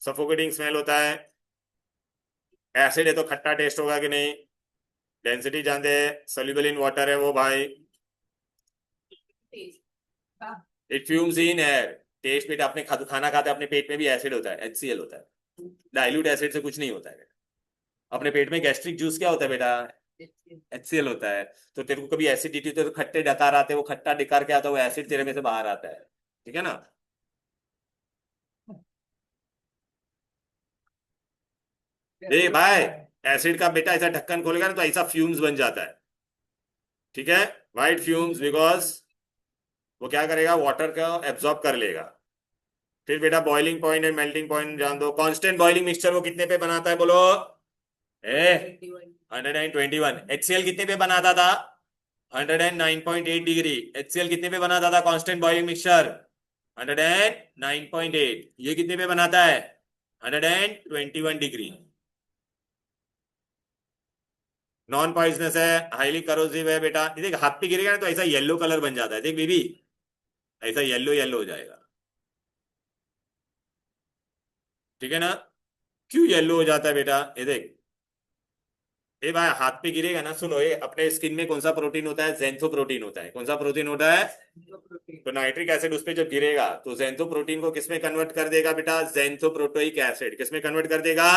Speaker 1: सफोकेटिंग स्मेल होता है। एसिड है तो खट्टा टेस्ट होगा कि नहीं? डेंसिटी जानते हैं, सोल्यूबल इन वाटर है वो भाई।
Speaker 2: Taste. हाँ.
Speaker 1: It fumes in air. Taste बेटा, अपने खाना खाते अपने पेट में भी एसिड होता है, HCl होता है। डाइल्यूट एसिड से कुछ नहीं होता है। अपने पेट में गैस्ट्रिक जूस क्या होता है बेटा? HCl होता है। तो तेरे को कभी एसिडिटी तो खट्टे डकार आते हैं, वो खट्टा डकार क्या आता है, वो एसिड तेरे में से बाहर आता है, ठीक है ना? ए भाई, एसिड का बेटा ऐसा ढक्कन खोलेगा ना तो ऐसा फ्यूम्स बन जाता है, ठीक है? वाइट फ्यूम्स, बिकॉज वो क्या करेगा, वाटर का एब्जॉर्ब कर लेगा। फिर बेटा boiling point and melting point जान दो। कांस्टेंट बॉइलिंग मिक्सचर वो कितने पे बनाता है बोलो? ए 121। HCl कितने पे बनाता था? 109.8 डिग्री। HCl कितने पे बनाता था कांस्टेंट बॉइलिंग मिक्सचर? 109.8। ये कितने पे बनाता है? 121 डिग्री। नॉन पॉइजनस है, हाईली करोसिव है बेटा। देख हाथ पे गिरेगा ना तो ऐसा येलो कलर बन जाता है, देख बेबी, ऐसा येलो येलो हो जाएगा, ठीक है ना? क्यों येलो हो जाता है बेटा? ये देख, ए भाई हाथ पे गिरेगा ना, सुनो, ये अपने स्किन में कौन सा प्रोटीन होता है? ज़ैंथोप्रोटीन होता है। कौन सा प्रोटीन होता है? तो नाइट्रिक एसिड उस पे जब गिरेगा तो ज़ैंथोप्रोटीन को किसमें कन्वर्ट कर देगा बेटा? ज़ैंथोप्रोटोइक एसिड। किसमें कन्वर्ट कर देगा?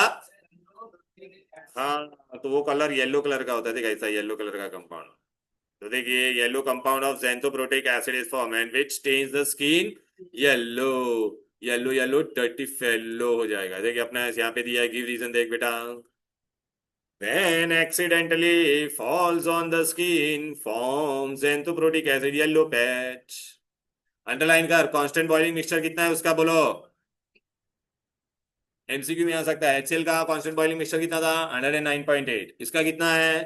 Speaker 1: हाँ, तो वो कलर येलो कलर का होता है, देख ऐसा येलो कलर का कंपाउंड। तो देखिए, yellow compound of xanthoproteic acid is form and which stains the skin yellow. Yellow yellow dirty fellow हो जाएगा। देखिए अपना यहाँ पे दिया है, गिव रीजन देख बेटा। When accidentally falls on the skin, forms xanthoprotic acid yellow patch. Underline कर, कांस्टेंट बॉइलिंग मिक्सचर कितना है उसका बोलो? MCQ में आ सकता है। HCl का कांस्टेंट बॉइलिंग मिक्सचर कितना था? 109.8। इसका कितना है?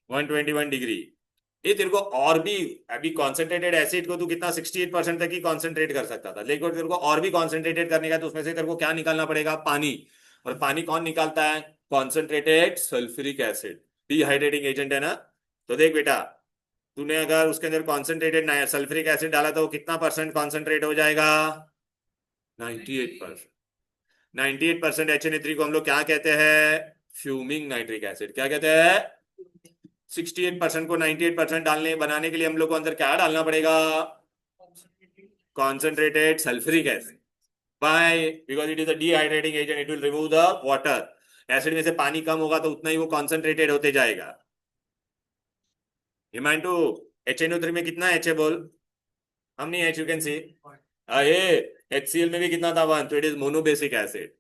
Speaker 1: 121 डिग्री। ये तेरे को और भी, अभी कॉन्सेंट्रेटेड एसिड को तू कितना 68% तक ही कॉन्सेंट्रेट कर सकता था, लेकिन तेरे को और भी कॉन्सेंट्रेटेड करने का, तो उसमें से तेरे को क्या निकालना पड़ेगा? पानी। और पानी कौन निकालता है? Concentrated sulphuric acid, dehydrating agent है ना। तो देख बेटा, तूने अगर उसके अंदर कॉन्सेंट्रेटेड सल्फ्यूरिक एसिड डाला तो कितना परसेंट कॉन्सेंट्रेट हो जाएगा? 98%। 98% HNA3 को हम लोग क्या कहते हैं? Fuming nitric acid. क्या कहते हैं? 68% को 98% डालने बनाने के लिए हम लोग को अंदर क्या डालना पड़ेगा? Concentrated sulphuric acid. By, because it is a dehydrating agent, it will remove the water. Acid में से पानी कम होगा तो उतना ही वो कॉन्सेंट्रेटेड होते जाएगा। हिमांटू, HNO3 में कितना H है बोल? हम नहीं H, यू कैन सी। ये HCl में भी कितना था? 1। तो it is monobasic acid.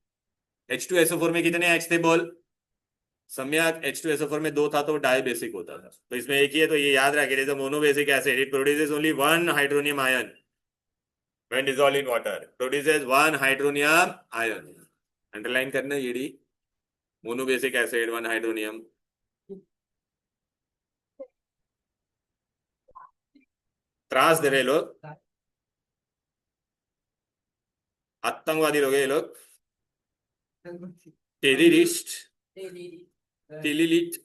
Speaker 1: H2SO4 में कितने H थे बोल? सम्यक, H2SO4 में 2 था तो डाई बेसिक होता था, तो इसमें एक ही है, तो ये याद रख, it is a monobasic acid. It produces only 1 hydronium ion when dissolved in water, produces 1 hydronium ion. Underline करना ये डी, मोनोबेसिक एसिड 1 हाइड्रोनियम। त्रास दे रहे लोग, आतंकवादी लोग हैं ये लोग। टेररिस्ट, टेलिलिट,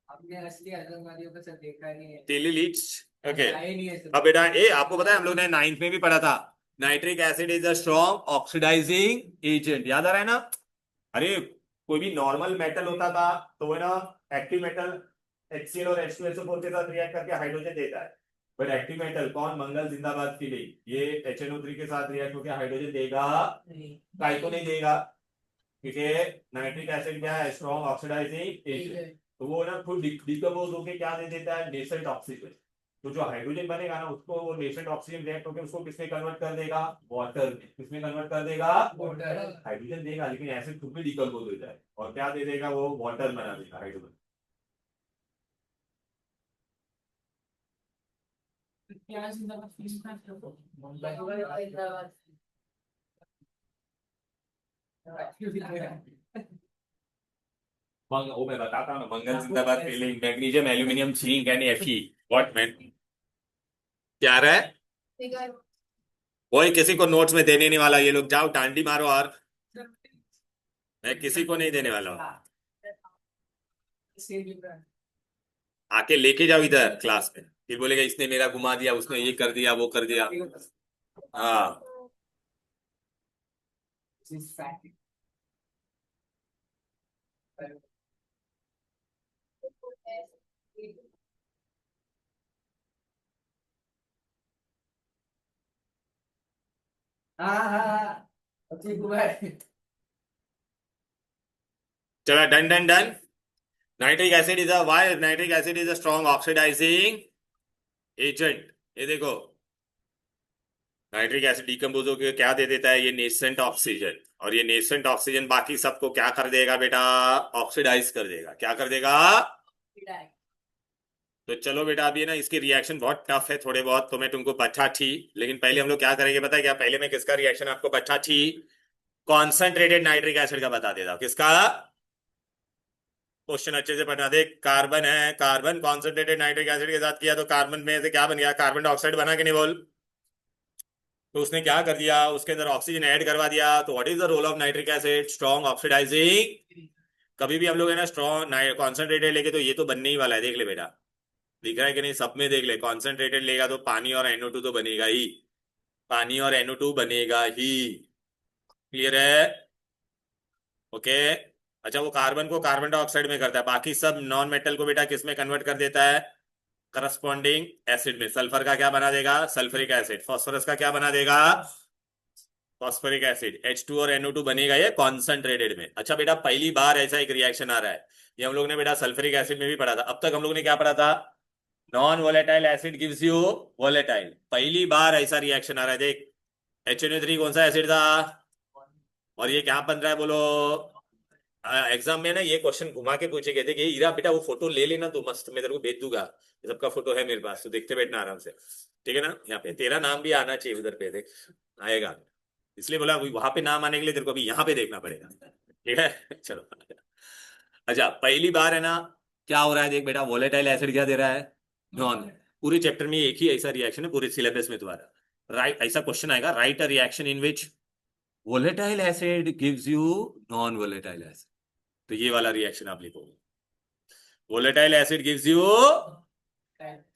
Speaker 3: आपने असली आतंकवादियों को सब देखा नहीं है।
Speaker 1: टेलिलिट। ओके,
Speaker 3: आए नहीं है सब।
Speaker 1: अब बेटा ए आपको पता है, हम लोग ने 9th में भी पढ़ा था, nitric acid is a strong oxidising agent. याद आ रहा है ना? अरे कोई भी नॉर्मल मेटल होता था तो वो ना एक्टिव मेटल HCl और H2SO4 के साथ रिएक्ट करके हाइड्रोजन देता है। बट एक्टिव मेटल कौन? मंगल जिंदाबाद की नहीं, ये HNO3 के साथ रिएक्ट होकर हाइड्रोजन देगा?
Speaker 3: नहीं।
Speaker 1: काय को नहीं देगा? क्योंकि नाइट्रिक एसिड क्या है, स्ट्रॉन्ग ऑक्सीडाइजिंग एजेंट, तो वो ना खुद डिकम्पोज होके क्या दे देता है, नेसेंट ऑक्सीजन। तो जो हाइड्रोजन बनेगा ना उसको वो नेसेंट ऑक्सीजन रिएक्ट होकर उसको किसमें कन्वर्ट कर देगा, वाटर में। किसमें कन्वर्ट कर देगा,
Speaker 3: वाटर।
Speaker 1: हाइड्रोजन देगा लेकिन एसिड खुद भी डिकम्पोज हो जाए और क्या दे देगा, वो वाटर बना देगा हाइड्रोजन।
Speaker 2: क्या जिंदाबाद फिल्म का तो
Speaker 1: वो मैं बताता हूँ ना, मंगल जिंदाबाद, feeling, magnesium, aluminium, zinc and Fe। What man, क्या आ रहा है, कोई किसी को नोट्स में देने नहीं वाला, ये लोग जाओ टांडी मारो, और मैं किसी को नहीं देने वाला हूँ। आके लेके जाओ इधर क्लास में, फिर बोलेगा इसने मेरा घुमा दिया, उसने ये कर दिया, वो कर दिया। हाँ,
Speaker 3: हाँ ठीक है।
Speaker 1: चलो done done done. Nitric acid is a, why nitric acid is a strong oxidising agent. ये देखो, नाइट्रिक एसिड डिकम्पोज होकर क्या दे देता है, ये नेसेंट ऑक्सीजन, और ये नेसेंट ऑक्सीजन बाकी सबको क्या कर देगा बेटा, ऑक्सीडाइज कर देगा। क्या कर देगा, तो चलो बेटा, अभी ना इसकी रिएक्शन बहुत टफ है थोड़े बहुत, तो मैं तुमको बता थी, लेकिन पहले हम लोग क्या करेंगे पता है क्या, पहले मैं किसका रिएक्शन आपको बता थी, कॉन्सेंट्रेटेड नाइट्रिक एसिड का बता देता हूं। किसका, क्वेश्चन अच्छे से पढ़ना दे। कार्बन है, कार्बन कॉन्सेंट्रेटेड नाइट्रिक एसिड के साथ किया तो कार्बन में से क्या बन गया, कार्बन डाइऑक्साइड बना कि नहीं बोल। तो उसने क्या कर दिया, उसके अंदर ऑक्सीजन ऐड करवा दिया। तो what is the role of nitric acid, strong oxidising. कभी भी हम लोग है ना स्ट्रॉन्ग कॉन्सेंट्रेटेड लेके, तो ये तो बनने ही वाला है, देख ले बेटा, दिख रहा है कि नहीं, सब में देख ले, कॉन्सेंट्रेटेड लेगा तो पानी और NO2 तो बनेगा ही, पानी और NO2 बनेगा ही। क्लियर है, ओके। अच्छा, वो कार्बन को कार्बन डाइऑक्साइड में करता है, बाकी सब नॉन मेटल को बेटा किस में कन्वर्ट कर देता है, करस्पॉन्डिंग एसिड में। सल्फर का क्या बना देगा, सल्फ्रिक एसिड। फास्फोरस का क्या बना देगा, फॉस्फोरिक एसिड। H2 और NO2 बनेगा ये कॉन्सेंट्रेटेड में। अच्छा बेटा, पहली बार ऐसा एक रिएक्शन आ रहा है, ये हम लोग ने बेटा सल्फ्रिक एसिड में भी पढ़ा था। अब तक हम लोग ने क्या पढ़ा था, non volatile acid gives you volatile. पहली बार ऐसा रिएक्शन आ रहा है, देख HNO3 कौन सा एसिड था, और ये क्या बन रहा है बोलो। एग्जाम में ना ये क्वेश्चन घुमा के पूछे गए थे कि हीरा बेटा वो फोटो ले लेना तो मस्त, मैं तेरे को भेज दूंगा, ये सबका फोटो है मेरे पास, तो देखते बैठना आराम से, ठीक है ना। यहाँ पे तेरा नाम भी आना चाहिए उधर पे, देख आएगा, इसलिए बोला वहां पे नाम आने के लिए तेरे को अभी यहाँ पे देखना पड़ेगा, ठीक है। चलो, अच्छा पहली बार है ना, क्या हो रहा है देख बेटा, वोलेटाइल एसिड क्या दे रहा है, नॉन। पूरे चैप्टर में एक ही ऐसा रिएक्शन है पूरे सिलेबस में तुम्हारा, राइट, ऐसा क्वेश्चन आएगा, right a reaction in which volatile acid gives you non volatile acid. तो ये वाला रिएक्शन आप लिखोगे, वोलेटाइल एसिड गिव्स यू,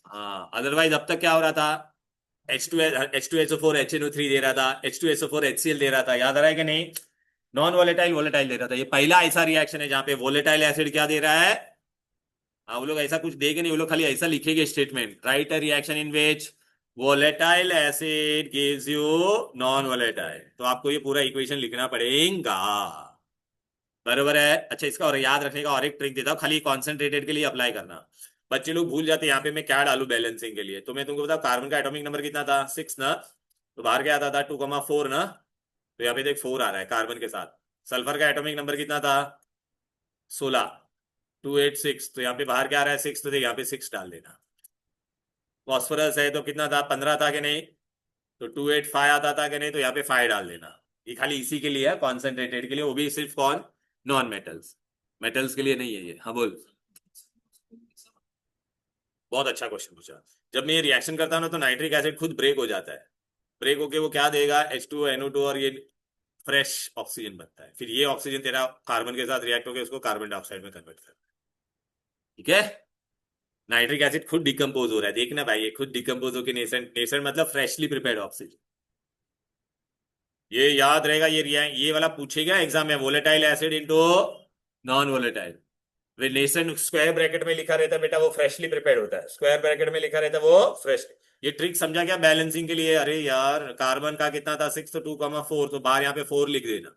Speaker 1: हाँ, अदरवाइज अब तक क्या हो रहा था, H2SO4 HNO3 दे रहा था, H2SO4 HCl दे रहा था, याद आ रहा है कि नहीं, नॉन वोलेटाइल वोलेटाइल दे रहा था। ये पहला ऐसा रिएक्शन है जहां पे वोलेटाइल एसिड क्या दे रहा है, हाँ, वो लोग ऐसा कुछ देंगे नहीं, वो लोग खाली ऐसा लिखेंगे statement, right a reaction in which volatile acid gives you non volatile. तो आपको ये पूरा इक्वेशन लिखना पड़ेगा, बरोबर है। अच्छा, इसका और याद रखने का और एक ट्रिक देता हूँ, खाली कॉन्सेंट्रेटेड के लिए अप्लाई करना। बच्चे लोग भूल जाते हैं यहाँ पे मैं क्या डालू बैलेंसिंग के लिए, तो मैं तुमको बताऊँ, कार्बन का एटॉमिक नंबर कितना था, 6 ना, तो बाहर क्या आता था 2,4 ना, तो यहाँ पे देख 4 आ रहा है कार्बन के साथ। सल्फर का एटॉमिक नंबर कितना था, 16, 286, तो यहाँ पे बाहर क्या आ रहा है 6, तो देख यहाँ पे 6 डाल देना। फॉस्फोरस है तो कितना था, 15 था कि नहीं, तो 285 आता था कि नहीं, तो यहाँ पे 5 डाल देना। ये खाली इसी के लिए है, कॉन्सेंट्रेटेड के लिए, वो भी सिर्फ कौन, नॉन मेटल्स, मेटल्स के लिए नहीं है ये। हाँ बोल, बहुत अच्छा क्वेश्चन पूछा। जब मैं ये रिएक्शन करता हूँ ना तो नाइट्रिक एसिड खुद ब्रेक हो जाता है, ब्रेक होके वो क्या देगा, H2NO2, और ये फ्रेश ऑक्सीजन बनता है, फिर ये ऑक्सीजन तेरा कार्बन के साथ रिएक्ट होकर उसको कार्बन डाइऑक्साइड में कन्वर्ट करता है, ठीक है। नाइट्रिक एसिड खुद डिकम्पोज हो रहा है, देखना भाई, ये खुद डिकम्पोज होकर नेसेंट, नेसेंट मतलब फ्रेशली प्रिपेयर्ड ऑक्सीजन। ये याद रहेगा, ये वाला पूछेगा एग्जाम में, volatile acid into non volatile. वे नेसेंट स्क्वायर ब्रैकेट में लिखा रहता है बेटा, वो फ्रेशली प्रिपेयर्ड होता है, स्क्वायर ब्रैकेट में लिखा रहता है वो फ्रेश। ये ट्रिक समझा क्या, बैलेंसिंग के लिए। अरे यार, कार्बन का कितना था 6, तो 2,4, तो बाहर यहाँ पे 4 लिख देना,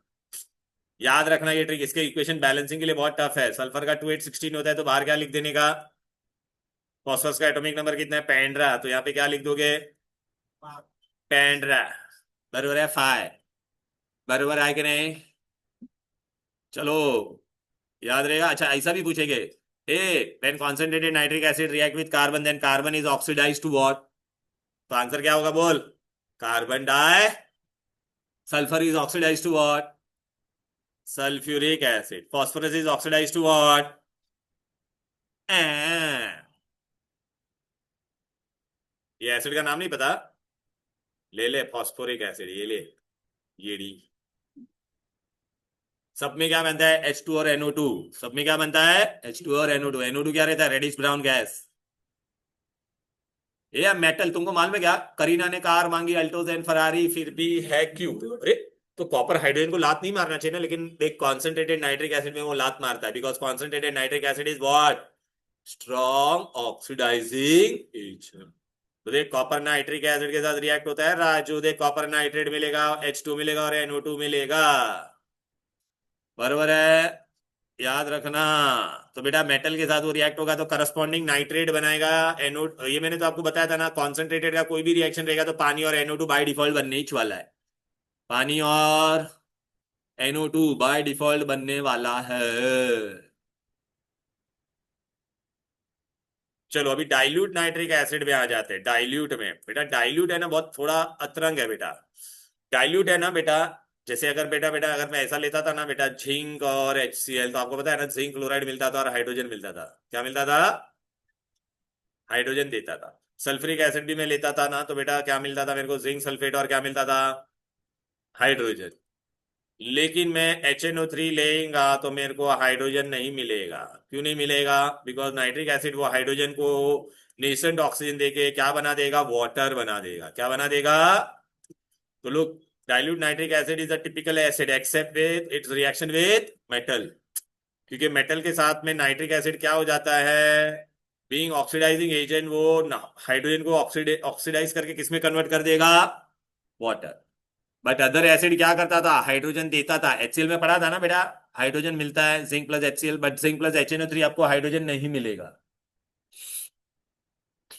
Speaker 1: याद रखना ये ट्रिक, इसके इक्वेशन बैलेंसिंग के लिए बहुत टफ है। सल्फर का 2816 होता है तो बाहर क्या लिख देने का, फॉस्फोरस का एटॉमिक नंबर कितना है, पेंड्रा, तो यहाँ पे क्या लिख दोगे, पेंड्रा बराबर है 5, बराबर है कि नहीं। चलो याद रहेगा। अच्छा ऐसा भी पूछेंगे, ए when concentrated nitric acid react with carbon then carbon is oxidized to what, तो आंसर क्या होगा बोल, carbon di, sulphur is oxidized to what, sulphuric acid, phosphorus is oxidized to what, ये एसिड का नाम नहीं पता, ले ले फॉस्फोरिक एसिड, ये ले, ये डी। सब में क्या बनता है, H2 और NO2, सब में क्या बनता है, H2 और NO2, NO2 क्या रहता है, रेडिश ब्राउन गैस। ये यार मेटल, तुमको मालूम है क्या, करीना ने कार मांगी अल्टोज एंड फरारी, फिर भी है क्यों, अरे तो कॉपर हाइड्रोजन को लात नहीं मारना चाहिए ना, लेकिन देख कॉन्सेंट्रेटेड नाइट्रिक एसिड में वो लात मारता है, because concentrated nitric acid is what, strong oxidising agent. तो देख कॉपर नाइट्रिक एसिड के साथ रिएक्ट होता है राजू, देख कॉपर नाइट्रेट मिलेगा, H2 मिलेगा और NO2 मिलेगा, बरोबर है, याद रखना। तो बेटा मेटल के साथ वो रिएक्ट होगा तो करस्पॉन्डिंग नाइट्रेट बनाएगा, एनो, ये मैंने तो आपको बताया था ना, कॉन्सेंट्रेटेड का कोई भी रिएक्शन रहेगा तो पानी और NO2 बाय डिफॉल्ट बनने ही वाला है, पानी और NO2 बाय डिफॉल्ट बनने वाला है। चलो अभी डाइल्यूट नाइट्रिक एसिड में आ जाते हैं। डाइल्यूट में बेटा, डाइल्यूट है ना बहुत थोड़ा अतरंग है बेटा। डाइल्यूट है ना बेटा, जैसे अगर बेटा बेटा अगर मैं ऐसा लेता था ना बेटा, जिंक और HCl, तो आपको पता है ना जिंक क्लोराइड मिलता था और हाइड्रोजन मिलता था, क्या मिलता था, हाइड्रोजन देता था। सल्फ्यूरिक एसिड भी मैं लेता था ना तो बेटा क्या मिलता था मेरे को, जिंक सल्फेट और क्या मिलता था, हाइड्रोजन। लेकिन मैं HNO3 लेगा तो मेरे को हाइड्रोजन नहीं मिलेगा, क्यों नहीं मिलेगा, बिकॉज नाइट्रिक एसिड वो हाइड्रोजन को नेसेंट ऑक्सीजन देके क्या बना देगा, वाटर बना देगा, क्या बना देगा। तो लोग, dilute nitric acid is a typical acid except with its reaction with metal, क्योंकि मेटल के साथ में नाइट्रिक एसिड क्या हो जाता है, बीइंग ऑक्सीडाइजिंग एजेंट, वो हाइड्रोजन को ऑक्सीडाइज करके किस में कन्वर्ट कर देगा, वाटर। बट अदर एसिड क्या करता था, हाइड्रोजन देता था। HCl में पढ़ा था ना बेटा, हाइड्रोजन मिलता है zinc plus HCl, but zinc plus HNO3 आपको हाइड्रोजन नहीं मिलेगा।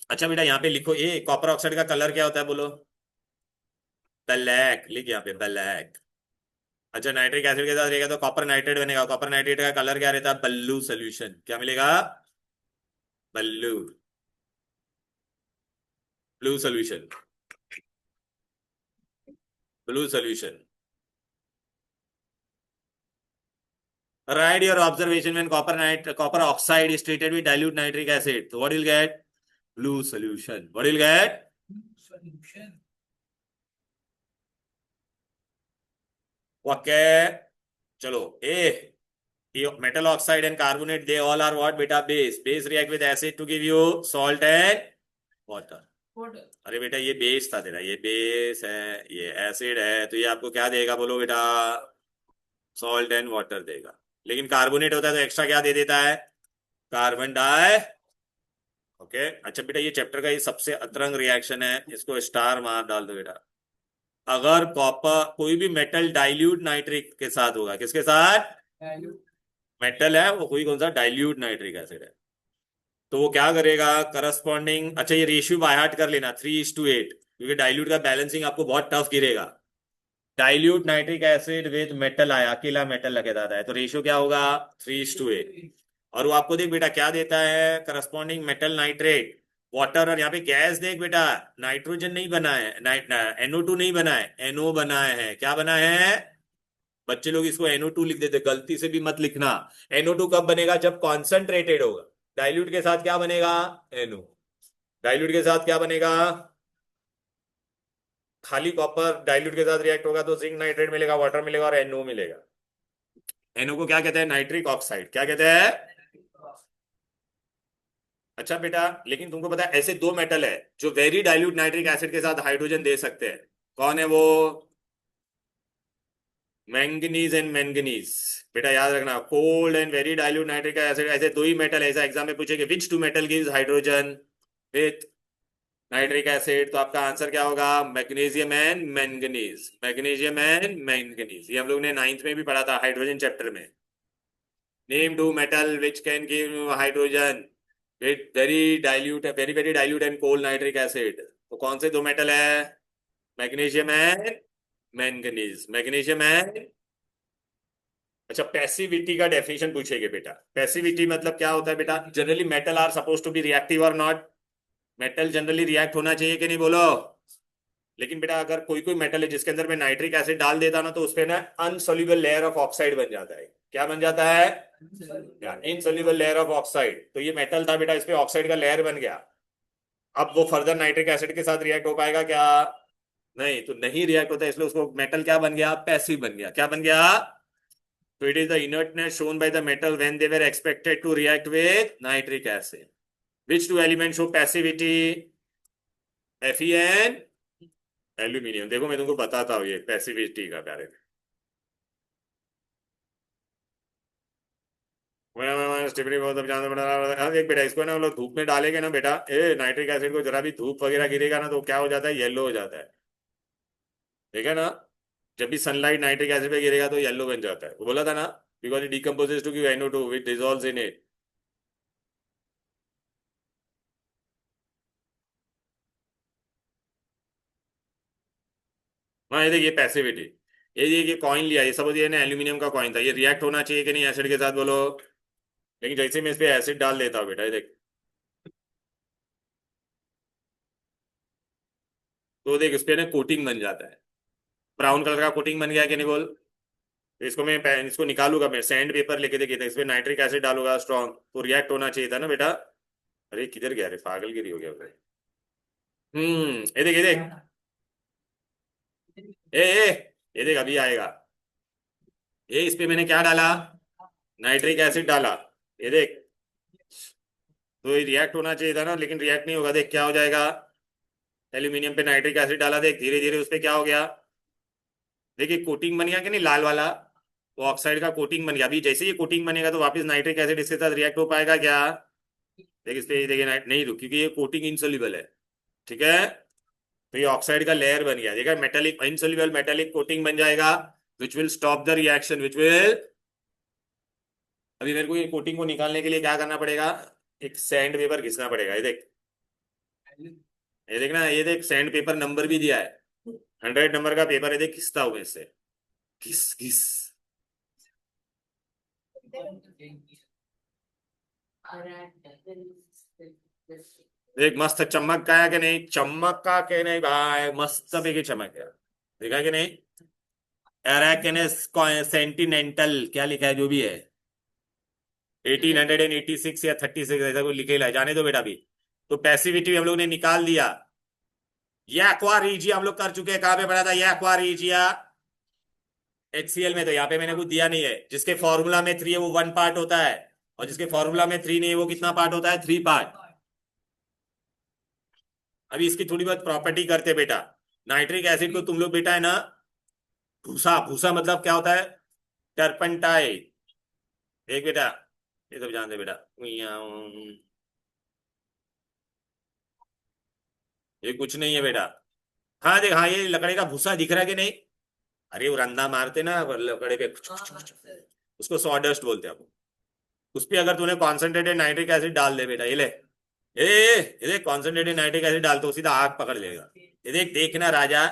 Speaker 1: अच्छा बेटा यहाँ पे लिखो, ये कॉपर ऑक्साइड का कलर क्या होता है बोलो, ब्लैक, लिख यहाँ पे ब्लैक। अच्छा नाइट्रिक एसिड के साथ रहेगा तो कॉपर नाइट्रेट बनेगा, कॉपर नाइट्रेट का कलर क्या रहता है, ब्लू सोल्यूशन, क्या मिलेगा, blue, blue solution, blue solution. Write your observation when copper oxide is treated with dilute nitric acid. So what you'll get? Blue solution. What you'll get?
Speaker 2: Solution.
Speaker 1: Okay. चलो ए, metal oxide and carbonate, they all are what beta, base. Base react with acid to give you salt and water.
Speaker 2: Water.
Speaker 1: अरे बेटा ये base था तेरा, ये base है, ये acid है, तो ये आपको क्या देगा बोलो बेटा, सॉल्ट एंड वाटर देगा। लेकिन कार्बोनेट होता है तो एक्स्ट्रा क्या दे देता है, कार्बन डाई। ओके अच्छा बेटा, ये चैप्टर का ये सबसे अतरंग रिएक्शन है, इसको स्टार मार डाल दो बेटा। अगर कॉपर कोई भी मेटल डाइल्यूट नाइट्रिक के साथ होगा, किसके साथ, मेटल है वो कोई कौन सा, डाइल्यूट नाइट्रिक एसिड है, तो वो क्या करेगा, करस्पॉन्डिंग, अच्छा ये रेशियो बाय हार्ट कर लेना 3:8, क्योंकि डाइल्यूट का बैलेंसिंग आपको बहुत टफ गिरेगा। Dilute nitric acid with metal आया, अकेला मेटल लगे जाता है, तो रेशियो क्या होगा, 3:8। और वो आपको देख बेटा क्या देता है, करस्पॉन्डिंग मेटल नाइट्रेट, वाटर, और यहाँ पे गैस देख बेटा, नाइट्रोजन नहीं बना है, NO2 नहीं बना है, NO बना है, क्या बना है, बच्चे लोग इसको NO2 लिख देते, गलती से भी मत लिखना। NO2 कब बनेगा, जब कॉन्सेंट्रेटेड होगा, डाइल्यूट के साथ क्या बनेगा, NO, डाइल्यूट के साथ क्या बनेगा, खाली कॉपर डाइल्यूट के साथ रिएक्ट होगा तो जिंक नाइट्रेट मिलेगा, वाटर मिलेगा और NO मिलेगा। NO को क्या कहते हैं, नाइट्रिक ऑक्साइड, क्या कहते हैं। अच्छा बेटा लेकिन तुमको पता है ऐसे दो मेटल है जो वेरी डाइल्यूट नाइट्रिक एसिड के साथ हाइड्रोजन दे सकते हैं, कौन है वो, मैंगनीज एंड मैंगनीज। बेटा याद रखना, cold and very dilute nitric acid, ऐसे दो ही मेटल, ऐसा एग्जाम में पूछेंगे, which two metal gives hydrogen with nitric acid, तो आपका आंसर क्या होगा? Magnesium and manganese, magnesium and manganese. ये हम लोग ने 9th में भी पढ़ा था हाइड्रोजन चैप्टर में। Name two metal which can give hydrogen with very dilute, very very dilute and cold nitric acid. तो कौन से दो मेटल है? Magnesium and manganese, magnesium and. अच्छा, पैसिविटी का डेफिनेशन पूछेगे बेटा। पैसिविटी मतलब क्या होता है बेटा? Generally metal are suppose to be reactive और नॉट? मेटल जनरली रिएक्ट होना चाहिए कि नहीं, बोलो। लेकिन बेटा अगर कोई कोई मेटल है जिसके अंदर मैं नाइट्रिक एसिड डाल देता ना, तो उस पे ना अनसोल्यूबल लेयर ऑफ ऑक्साइड बन जाता है। क्या बन जाता है? Insoluble layer of oxide. तो ये मेटल था बेटा, इस पे ऑक्साइड का लेयर बन गया। अब वो फर्दर नाइट्रिक एसिड के साथ रिएक्ट हो पाएगा क्या? नहीं, तो नहीं रिएक्ट होता, इसलिए उसको मेटल क्या बन गया? पैसिव बन गया। क्या बन गया? So it is the inertness shown by the metal when they were expected to react with nitric acid. Which two elements show passivity? Fe and aluminium. देखो मैं तुमको बताता हूँ ये पैसिविटी का बारे में। स्टेबिलिटी बहुत अब जानते बना एक बेटा, इसको ना हम लोग धूप में डालेंगे ना बेटा, नाइट्रिक एसिड को जरा भी धूप वगैरह गिरेगा ना तो क्या हो जाता है? येलो हो जाता है। ठीक है ना? जब भी सनलाइट नाइट्रिक एसिड पे गिरेगा तो येलो बन जाता है, वो बोला था ना, because it decomposes to give NO2 which dissolves in it. हाँ ये देखिए पैसिविटी। ये कॉइन लिया, ये सब ये ना एल्यूमिनियम का कॉइन था। ये रिएक्ट होना चाहिए कि नहीं एसिड के साथ, बोलो। लेकिन जैसे मैं इस पे एसिड डाल देता हूँ बेटा, ये देख, तो देख इस पे ना कोटिंग बन जाता है। ब्राउन कलर का कोटिंग बन गया कि नहीं, बोल। तो इसको मैं इसको निकालूंगा, मैं सैंड पेपर लेके देखिए इस पे नाइट्रिक एसिड डालूंगा स्ट्रॉन्ग, तो रिएक्ट होना चाहिए था ना बेटा। अरे किधर गया? अरे पागलगिरी हो गया भाई। ये देख, ये देख, ए ये देख अभी आएगा। ये इस पे मैंने क्या डाला? नाइट्रिक एसिड डाला। ये देख, तो ये रिएक्ट होना चाहिए था ना, लेकिन रिएक्ट नहीं होगा। देख क्या हो जाएगा? एल्यूमिनियम पे नाइट्रिक एसिड डाला, देख धीरे धीरे उस पे क्या हो गया? देखिए कोटिंग बन गया कि नहीं, लाल वाला। वो ऑक्साइड का कोटिंग बन गया। अभी जैसे ही कोटिंग बनेगा तो वापस नाइट्रिक एसिड इसके साथ रिएक्ट हो पाएगा क्या? देख इस पे देखिए नहीं रुक, क्योंकि ये कोटिंग इनसोल्यूबल है। ठीक है? तो ये ऑक्साइड का लेयर बन गया, देखा, मेटेलिक इनसोल्यूबल मेटेलिक कोटिंग बन जाएगा, which will stop the reaction, which will. अभी मेरे को ये कोटिंग को निकालने के लिए क्या करना पड़ेगा? एक सैंड पेपर घिसना पड़ेगा। ये देख, ये देखना, ये देख सैंड पेपर नंबर भी दिया है, 100 नंबर का पेपर है। देख घिसता हूँ मैं इससे, घिस घिस। देख मस्त चमक का है कि नहीं? चमक का के नहीं भाई, मस्त भी चमक गया। देखा कि नहीं? एराकेनेस सेंटिनेंटल क्या लिखा है जो भी है, 1886 या 36 ऐसा कोई लिखेला है, जाने दो बेटा अभी। तो पैसिविटी हम लोग ने निकाल दिया। ये एक्वारीजिया हम लोग कर चुके हैं, कहां पे पढ़ा था ये एक्वारीजिया? HCl में। तो यहाँ पे मैंने कुछ दिया नहीं है। जिसके फॉर्मूला में 3 है वो 1 पार्ट होता है, और जिसके फॉर्मूला में 3 नहीं है वो कितना पार्ट होता है? 3 पार्ट। अभी इसकी थोड़ी बहुत प्रॉपर्टी करते बेटा। नाइट्रिक एसिड को तुम लोग बेटा है ना, भूसा, भूसा मतलब क्या होता है? टर्पनटाइल। देख बेटा, ये सब जानते बेटा। ये कुछ नहीं है बेटा। हाँ देख, हाँ ये लकड़े का भूसा दिख रहा है कि नहीं? अरे वो रंदा मारते ना लकड़े पे, कुछ कुछ कुछ, उसको सॉडस्ट बोलते हैं अपन। उस पे अगर तूने कॉन्सेंट्रेटेड नाइट्रिक एसिड डाल दे बेटा, ये ले, ये देख कॉन्सेंट्रेटेड नाइट्रिक एसिड डाल तो सीधा आग पकड़ लेगा। ये देख, देखना राजा,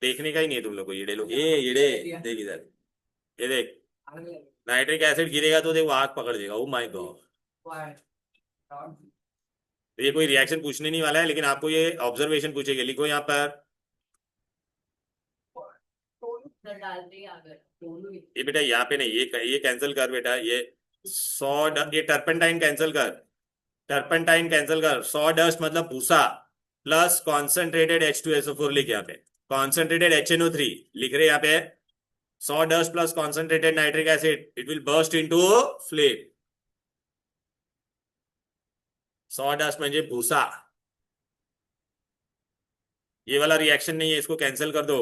Speaker 1: देखने का ही नहीं है तुम लोग को, ये लो, ये देख इधर, ये देख, नाइट्रिक एसिड गिरेगा तो देख वो आग पकड़ लेगा। Oh my God. तो ये कोई रिएक्शन पूछने नहीं वाला है, लेकिन आपको ये ऑब्जर्वेशन पूछेगा, लिखो यहाँ पर। ये बेटा यहाँ पे नहीं, ये कैंसिल कर बेटा, ये ये टर्पेंटाइन कैंसिल कर, टर्पेंटाइन कैंसिल कर। सॉ डस्ट मतलब भूसा, प्लस कॉन्सेंट्रेटेड H2SO4 लिख यहाँ पे, कॉन्सेंट्रेटेड HNO3 लिख रहे यहाँ पे। Saw dust plus concentrated nitric acid, it will burst into flame. Saw dust म्हणजे भूसा। ये वाला रिएक्शन नहीं है, इसको कैंसिल कर दो,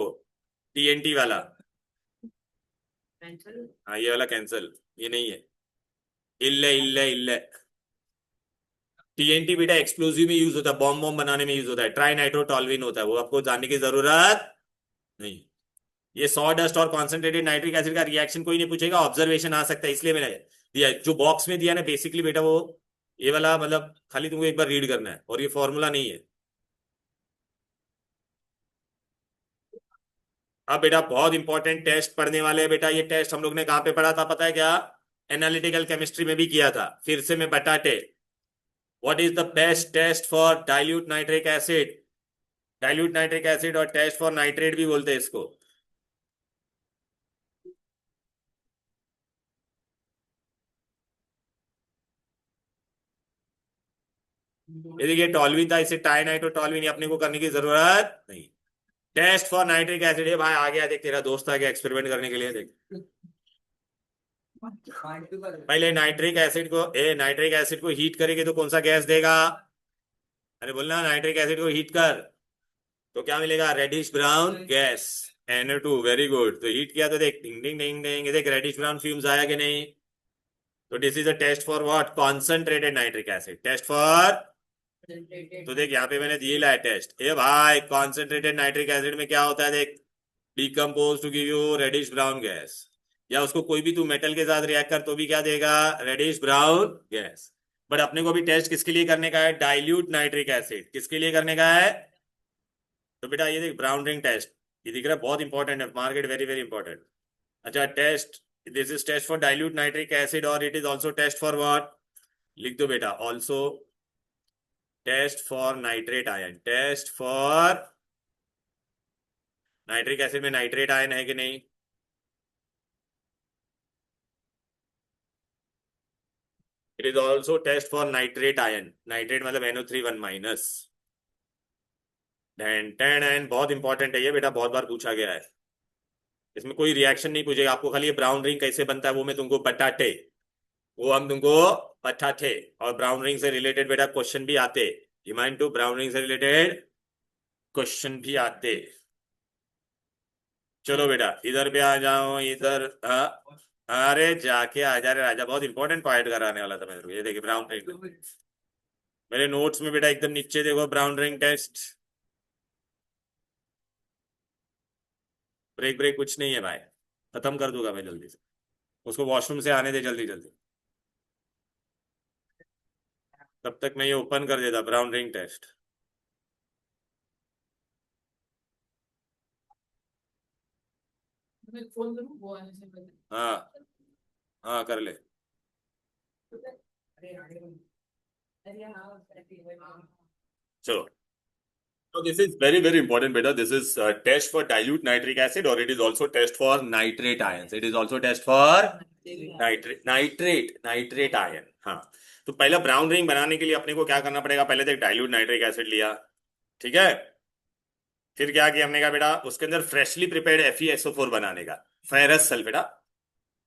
Speaker 1: TNT वाला। हाँ ये वाला कैंसिल, ये नहीं है। इल्ले इल्ले इल्ले। TNT बेटा एक्सप्लोजिव में यूज होता है, बॉम्ब बॉम्ब बनाने में यूज होता है, ट्राई नाइट्रोटॉल्विन होता है, वो आपको जानने की जरूरत नहीं। ये सॉ डस्ट और कॉन्सेंट्रेटेड नाइट्रिक एसिड का रिएक्शन कोई नहीं पूछेगा, ऑब्जर्वेशन आ सकता है, इसलिए मैंने दिया है। जो बॉक्स में दिया ना बेसिकली बेटा वो ये वाला, मतलब खाली तुमको एक बार रीड करना है, और ये फॉर्मूला नहीं है। अब बेटा बहुत इंपॉर्टेंट टेस्ट पढ़ने वाले हैं बेटा। ये टेस्ट हम लोग ने कहाँ पे पढ़ा था पता है क्या? एनालिटिकल केमिस्ट्री में भी किया था। फिर से मैं बताते, what is the best test for dilute nitric acid? Dilute nitric acid और टेस्ट फॉर नाइट्रेट भी बोलते हैं इसको। ये देखिए टॉल्विन था, इसे टाई नाइट्रोटॉल्विन अपने को करने की जरूरत नहीं। टेस्ट फॉर नाइट्रिक एसिड है भाई, आ गया देख, तेरा दोस्त आ गया एक्सपेरिमेंट करने के लिए। देख पहले नाइट्रिक एसिड को हीट करेंगे तो कौन सा गैस देगा? अरे बोलना नाइट्रिक एसिड को हीट कर तो क्या मिलेगा? Reddish brown gas, NO2। Very good. तो हीट किया तो देख डिंग डिंग डिंग डिंग, देख रेडिश ब्राउन फ्यूम्स आया कि नहीं? तो this is a test for what? Concentrated nitric acid. Test for, तो देख यहाँ पे मैंने दिए ला है टेस्ट। ए भाई कॉन्सेंट्रेटेड नाइट्रिक एसिड में क्या होता है देख, decompose to give you reddish brown gas. या उसको कोई भी तू मेटल के साथ रिएक्ट कर तो भी क्या देगा? Reddish brown gas. बट अपने को भी टेस्ट किसके लिए करने का है? Dilute nitric acid. किसके लिए करने का है? तो बेटा ये देख ब्राउन रिंग टेस्ट, ये दिख रहा है, बहुत इंपॉर्टेंट है, मार्केट वेरी वेरी इंपॉर्टेंट। अच्छा test, this is test for dilute nitric acid और it is also test for what? लिख दो बेटा, also test for nitrate ion. Test for nitric acid में नाइट्रेट आयन है कि नहीं? It is also test for nitrate ion. Nitrate मतलब NO3 1-। Ten ten, बहुत इंपॉर्टेंट है ये बेटा, बहुत बार पूछा गया है। इसमें कोई रिएक्शन नहीं पूछेगा आपको, खाली ये ब्राउन रिंग कैसे बनता है वो मैं तुमको बताते, वो हम तुमको बताते। और ब्राउन रिंग से रिलेटेड बेटा क्वेश्चन भी आते, रिमाइंड टू, ब्राउन रिंग से रिलेटेड क्वेश्चन भी आते। चलो बेटा इधर पे आ जाओ, इधर। हाँ अरे जाके आ जा रे राजा, बहुत इंपॉर्टेंट पॉइंट कराने वाला था मेरे को। ये देखिए ब्राउन रिंग, मेरे नोट्स में बेटा एकदम नीचे देखो, brown ring test. Break break कुछ नहीं है भाई, खत्म कर दूंगा मैं जल्दी से। उसको वॉशरूम से आने दे जल्दी जल्दी, तब तक मैं ये ओपन कर देता ब्राउन रिंग टेस्ट।
Speaker 2: मैं फोन करूँ वो आने से पहले।
Speaker 1: हाँ हाँ कर ले। चलो, so this is very very important beta. This is test for dilute nitric acid or it is also test for nitrate ions. It is also test for nitrate ion। हाँ, तो पहला ब्राउन रिंग बनाने के लिए अपने को क्या करना पड़ेगा? पहले तो डाइल्यूट नाइट्रिक एसिड लिया, ठीक है। फिर क्या किया हमने? कहा बेटा उसके अंदर फ्रेशली प्रिपेयर्ड FeSO4 बनाने का, फेरस सल्फेट।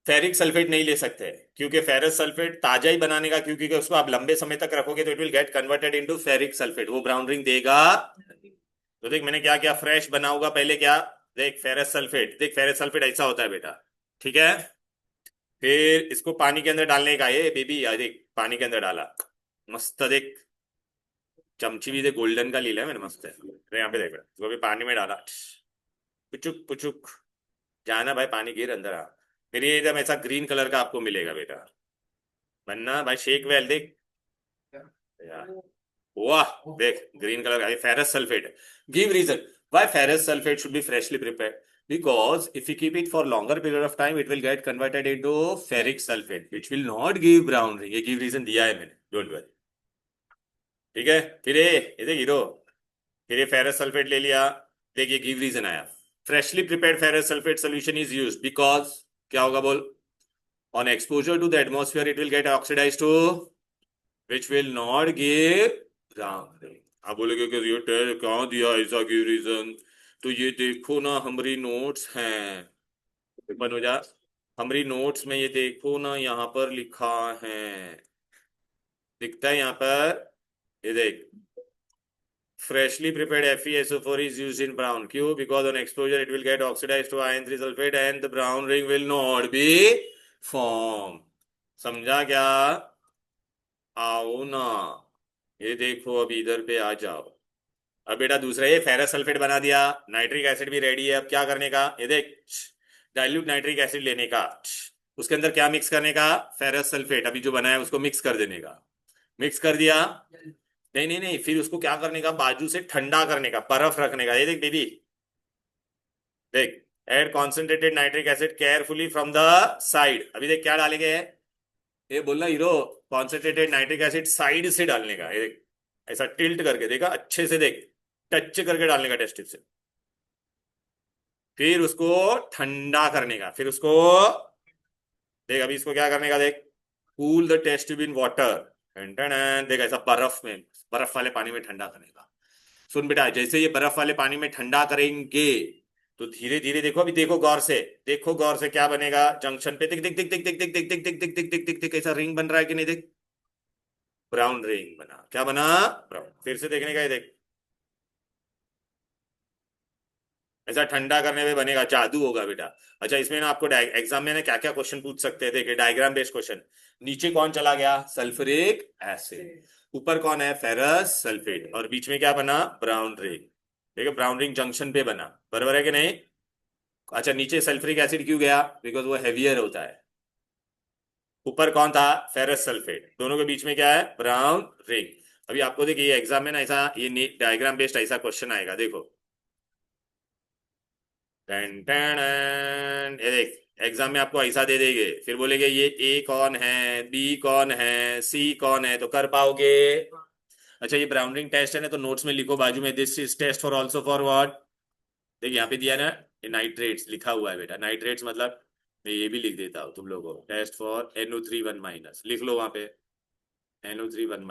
Speaker 1: फेरिक सल्फेट नहीं ले सकते क्योंकि फेरस सल्फेट ताजा ही बनाने का, क्योंकि उसको आप लंबे समय तक रखोगे तो it will get converted into ferric sulphate, वो ब्राउन रिंग देगा। तो देख मैंने क्या किया, फ्रेश बनाऊंगा पहले क्या, देख फेरस सल्फेट, देख फेरस सल्फेट ऐसा होता है बेटा, ठीक है। फिर इसको पानी के अंदर डालने का, ये बेबी देख पानी के अंदर डाला, मस्त देख, चमची भी देख गोल्डन का लीला है मैंने, मस्त है। तो यहाँ पे देख रहा, इसको भी पानी में डाला, पुचुक पुचुक, जाना भाई पानी गिर अंदर आ। फिर ये एकदम ऐसा ग्रीन कलर का आपको मिलेगा बेटा, बनना भाई शेक वेल देख यार, वाह देख ग्रीन कलर का ferrous sulphate. Give reason why ferrous sulphate should be freshly prepared, because if you keep it for longer period of time it will get converted into ferric sulfate which will not give brown ring। ये give reason दिया है मैंने, don't worry, ठीक है। फिर ये देख hero, फिर ये फेरस सल्फेट ले लिया, देखिए गिव रीजन आया, freshly prepared ferrous sulphate solution is used because क्या होगा बोल, on exposure to the atmosphere it will get oxidized to which will not give brown ring। आप बोलोगे कि ये टेस्ट कहाँ दिया ऐसा गिव रीजन, तो ये देखो ना हमारी नोट्स हैं, बन हो जा, हमारी नोट्स में ये देखो ना यहाँ पर लिखा है, दिखता है यहाँ पर, ये देख freshly prepared FeSO4 is used in brown, क्यों? Because on exposure it will get oxidized to iron 3 sulfate and the brown ring will not be formed। समझा क्या? आओ ना, ये देखो, अभी इधर पे आ जाओ। अब बेटा दूसरा ये फेरस सल्फेट बना दिया, नाइट्रिक एसिड भी रेडी है। अब क्या करने का, ये देख, डाइल्यूट नाइट्रिक एसिड लेने का, उसके अंदर क्या मिक्स करने का, फेरस सल्फेट अभी जो बनाया उसको मिक्स कर देने का। मिक्स कर दिया, नहीं नहीं नहीं, फिर उसको क्या करने का, बाजू से ठंडा करने का, बर्फ रखने का। ये देख बेबी, देख, add concentrated nitric acid carefully from the side. अभी देख क्या डालेंगे, ये बोलना hero, concentrated nitric acid side से डालने का। ये देख, ऐसा टिल्ट करके देखा, अच्छे से देख, टच करके डालने का टेस्ट से। फिर उसको ठंडा करने का, फिर उसको देख, अभी इसको क्या करने का, देख, cool the test tube in water. देख, ऐसा बर्फ में, बर्फ वाले पानी में ठंडा करने का। सुन बेटा, जैसे ये बर्फ वाले पानी में ठंडा करेंगे तो धीरे धीरे देखो, अभी देखो गौर से, देखो गौर से क्या बनेगा जंक्शन पे। देख देख देख देख देख देख देख देख देख देख देख देख देख देख, ऐसा रिंग बन रहा है कि नहीं, देख, ब्राउन रिंग बना। क्या बना, ब्राउन। फिर से देखने का, ये देख, ऐसा ठंडा करने में बनेगा, जादू होगा बेटा। अच्छा, इसमें ना आपको एग्जाम में ना क्या क्या क्वेश्चन पूछ सकते हैं, देखिए, डायग्राम बेस्ड क्वेश्चन। नीचे कौन चला गया, सल्फ्यूरिक एसिड, ऊपर कौन है, फेरस सल्फेट, और बीच में क्या बना, ब्राउन रिंग। देखिए, ब्राउन रिंग जंक्शन पे बना, बराबर है कि नहीं। अच्छा, नीचे सल्फ्यूरिक एसिड क्यों गया, बिकॉज वो हैवियर होता है। ऊपर कौन था, फेरस सल्फेट, दोनों के बीच में क्या है, ब्राउन रिंग। अभी आपको देखिए एग्जाम में ना ऐसा ये डायग्राम बेस्ड ऐसा क्वेश्चन आएगा, देखो, टन टन, ये देख, एग्जाम में आपको ऐसा दे देंगे, फिर बोलेंगे ये ए कौन है, बी कौन है, सी कौन है, तो कर पाओगे। अच्छा, ये ब्राउनिंग टेस्ट है ना, तो नोट्स में लिखो बाजू में, this is test for also for what. देख यहाँ पे दिया ना, ये नाइट्रेट्स लिखा हुआ है बेटा, नाइट्रेट्स मतलब, मैं ये भी लिख देता हूँ तुम लोगों को, टेस्ट फॉर NO3 1- लिख लो वहां पे, NO3 1-,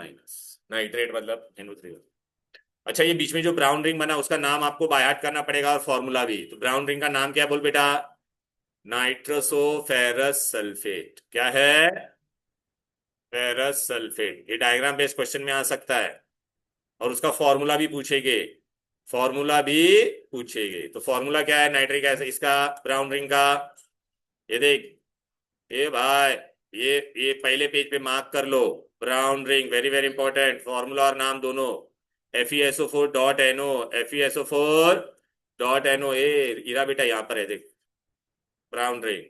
Speaker 1: नाइट्रेट मतलब NO3 1। अच्छा, ये बीच में जो ब्राउन रिंग बना उसका नाम आपको बाय हार्ट करना पड़ेगा, और फॉर्मूला भी। तो ब्राउन रिंग का नाम क्या है, बोल बेटा, नाइट्रोसोफेरस सल्फेट। क्या है, फेरस सल्फेट। ये डायग्राम बेस्ड क्वेश्चन में आ सकता है, और उसका फॉर्मूला भी पूछेंगे, फॉर्मूला भी पूछेंगे। तो फॉर्मूला क्या है नाइट्रिक एसिड, इसका, ब्राउन रिंग का, ये देख, ये भाई, ये पहले पेज पे मार्क कर लो, brown ring, very very important, formula और नाम दोनों, FeSO4.NO, FeSO4.NO, ए इरा बेटा यहाँ पर है, देख, ब्राउन रिंग।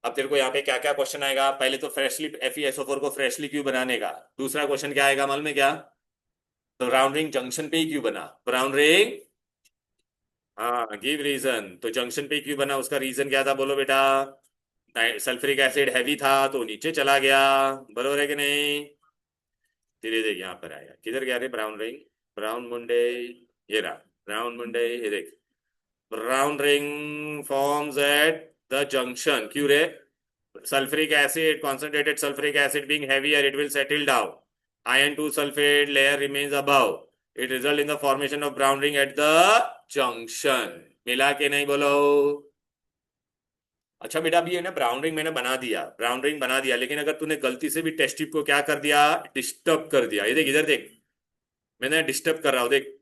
Speaker 1: अब तेरे को यहाँ पे क्या क्या क्वेश्चन आएगा, पहले तो फ्रेशली FeSO4 को फ्रेशली क्यों बनाने का, दूसरा क्वेश्चन क्या आएगा मालूम है क्या, तो ब्राउन रिंग जंक्शन पे ही क्यों बना, ब्राउन रिंग, हाँ, गिव रीजन, तो जंक्शन पे क्यों बना, उसका रीजन क्या था, बोलो बेटा, सल्फ्यूरिक एसिड हैवी था तो नीचे चला गया, बरोबर है कि नहीं। धीरे देख, यहाँ पर आएगा, किधर गया रे ब्राउन रिंग, ब्राउन मुंडे, ये रहा ब्राउन मुंडे, ये देख, brown ring forms at the junction, क्यों रे, sulfuric acid, concentrated sulfuric acid being heavier, it will settle down. Iron 2 sulfate layer remains above. It result in the formation of brown ring at the junction. मिला के नहीं बोलो। अच्छा बेटा, अभी है ना ब्राउन रिंग मैंने बना दिया, ब्राउन रिंग बना दिया, लेकिन अगर तूने गलती से भी टेस्ट ट्यूब को क्या कर दिया, डिस्टर्ब कर दिया, ये देख, इधर देख, मैंने डिस्टर्ब कर रहा हूँ, देख,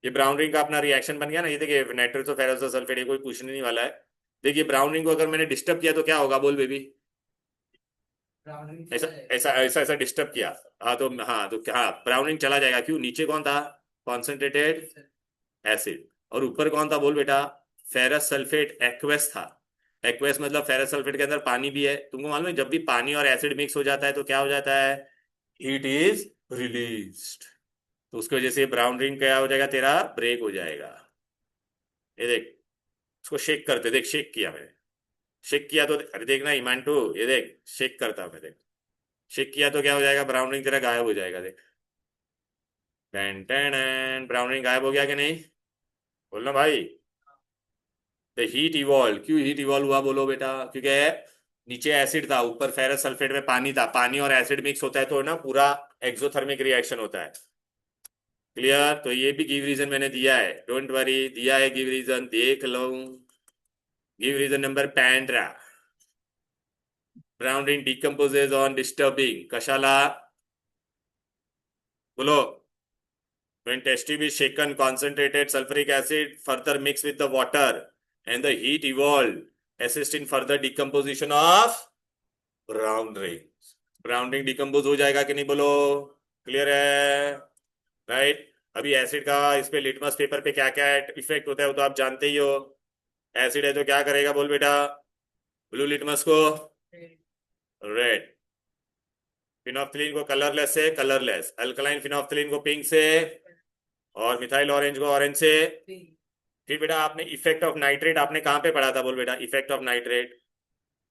Speaker 1: ये ब्राउन रिंग का अपना रिएक्शन बन गया ना, ये देखिए, नाइट्रोसो फेरोसो सल्फेट, ये कोई पूछने नहीं वाला है। देखिए, ब्राउन रिंग को अगर मैंने डिस्टर्ब किया तो क्या होगा, बोल बेबी,
Speaker 3: ब्राउनिंग
Speaker 1: ऐसा
Speaker 3: चला जाएगा।
Speaker 1: ऐसा ऐसा ऐसा डिस्टर्ब किया, हाँ तो क्या, ब्राउनिंग चला जाएगा, क्यों, नीचे कौन था, कॉन्सेंट्रेटेड एसिड, और ऊपर कौन था, बोल बेटा, फेरस सल्फेट एक्वस था। एक्वस मतलब फेरस सल्फेट के अंदर पानी भी है, तुमको मालूम है, जब भी पानी और एसिड मिक्स हो जाता है तो क्या हो जाता है, हीट इज रिलीज्ड, तो उसकी वजह से ब्राउन रिंग क्या हो जाएगा, तेरा ब्रेक हो जाएगा। ये देख, उसको शेक करते, देख, शेक किया मैंने, शेक किया तो, अरे देखना ईमानटू, ये देख, शेक करता मैं, देख, शेक किया तो क्या हो जाएगा, ब्राउन रिंग तेरा गायब हो जाएगा, देख, टेन टेन, ब्राउन रिंग गायब हो गया कि नहीं, बोलना भाई। द हीट इवॉल्व, क्यों हीट इवॉल्व हुआ, बोलो बेटा, क्योंकि नीचे एसिड था, ऊपर फेरस सल्फेट में पानी था, पानी और एसिड मिक्स होता है तो ना पूरा एक्सोथर्मिक रिएक्शन होता है। क्लियर, तो ये भी गिव रीजन मैंने दिया है, डोंट वरी, दिया है गिव रीजन, देख लो, give reason number 15, brown ring decomposes on disturbing, कशाला, बोलो, when test tube is shaken, concentrated sulfuric acid further mixed with the water and the heat evolved, assist in further decomposition of brown rings. Brown ring decompose हो जाएगा कि नहीं, बोलो। Clear है, right. अभी acid का इस पे लिटमस पेपर पे क्या क्या इफेक्ट होता है वो तो आप जानते ही हो। एसिड है तो क्या करेगा, बोल बेटा। ब्लू लिटमस को रेड, फिनोफ्थलीन को कलरलेस से कलरलेस, अल्कलाइन फिनोफ्थलीन को पिंक से, और मिथाइल ऑरेंज को ऑरेंज से। फिर बेटा आपने इफेक्ट ऑफ नाइट्रेट आपने कहाँ पे पढ़ा था, बोल बेटा। इफेक्ट ऑफ नाइट्रेट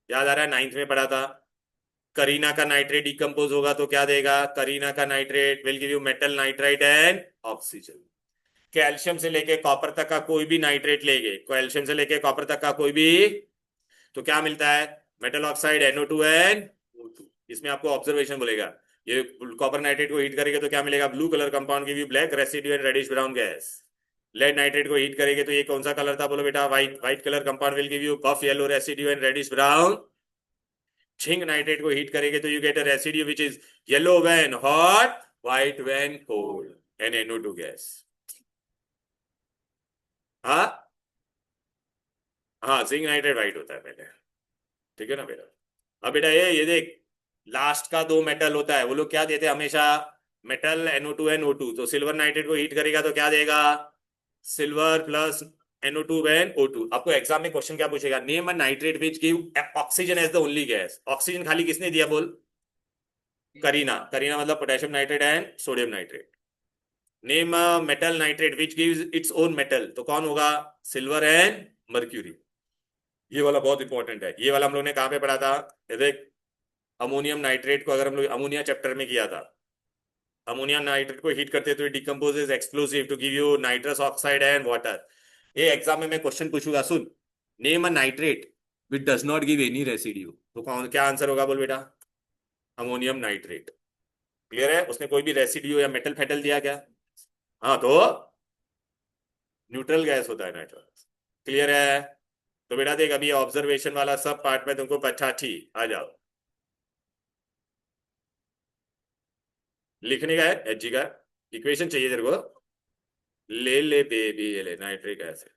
Speaker 1: याद आ रहा है, 9th में पढ़ा था। करीना का नाइट्रेट डिकम्पोज होगा तो क्या देगा, करीना का nitrate will give you metal nitrite and oxygen. Calcium से लेके कॉपर तक का कोई भी नाइट्रेट लेंगे, कैल्शियम से लेके कॉपर तक का कोई भी, तो क्या मिलता है, metal oxide NO2 and O2। इसमें आपको ऑब्जर्वेशन बोलेगा, ये कॉपर नाइट्रेट को हीट करेगा तो क्या मिलेगा, blue colour compound give you black residue and reddish brown gas. Lead nitrate को हीट करेंगे तो ये कौन सा कलर था, बोलो बेटा, white. White colour compound will give you buff yellow residue and reddish brown. Zinc nitrate को हीट करेंगे तो you get a residue which is yellow when hot, white when cold and NO2 gas. हाँ हाँ, zinc nitrate white होता है पहले, ठीक है ना बेटा। अब बेटा ये देख, लास्ट का दो मेटल होता है, वो लोग क्या देते हैं हमेशा, मेटल NO2 एंड O2। तो सिल्वर नाइट्रेट को हीट करेगा तो क्या देगा, silver plus NO2 and O2। आपको एग्जाम में क्वेश्चन क्या पूछेगा, name a nitrate which give oxygen as the only gas. Oxygen खाली किसने दिया, बोल। करीना। करीना मतलब potassium nitrate and sodium nitrate. Name a metal nitrate which gives its own metal, तो कौन होगा, सिल्वर एंड मर्क्यूरी। ये वाला बहुत इंपॉर्टेंट है, ये वाला हम लोग ने कहाँ पे पढ़ा था, ये देख। अमोनियम नाइट्रेट को अगर हम लोग अमोनिया चैप्टर में किया था, अमोनिया नाइट्रेट को हीट करते तो decomposes explosive to give you nitrous oxide and water. ये एग्जाम में मैं क्वेश्चन पूछूंगा, सुन। Name a nitrate which does not give any residue, तो कौन क्या आंसर होगा, बोल बेटा। Ammonium nitrate. क्लियर है, उसने कोई भी रेसिड्यू या मेटल फेटल दिया क्या, हाँ तो न्यूट्रल गैस होता है नाइट्रस। क्लियर है। तो बेटा देख, अभी ऑब्जर्वेशन वाला सब पार्ट में तुमको अच्छा ठीक आ जाओ। लिखने का है Hg का इक्वेशन चाहिए तेरे को, ले ले बेबी, ये ले नाइट्रिक एसिड।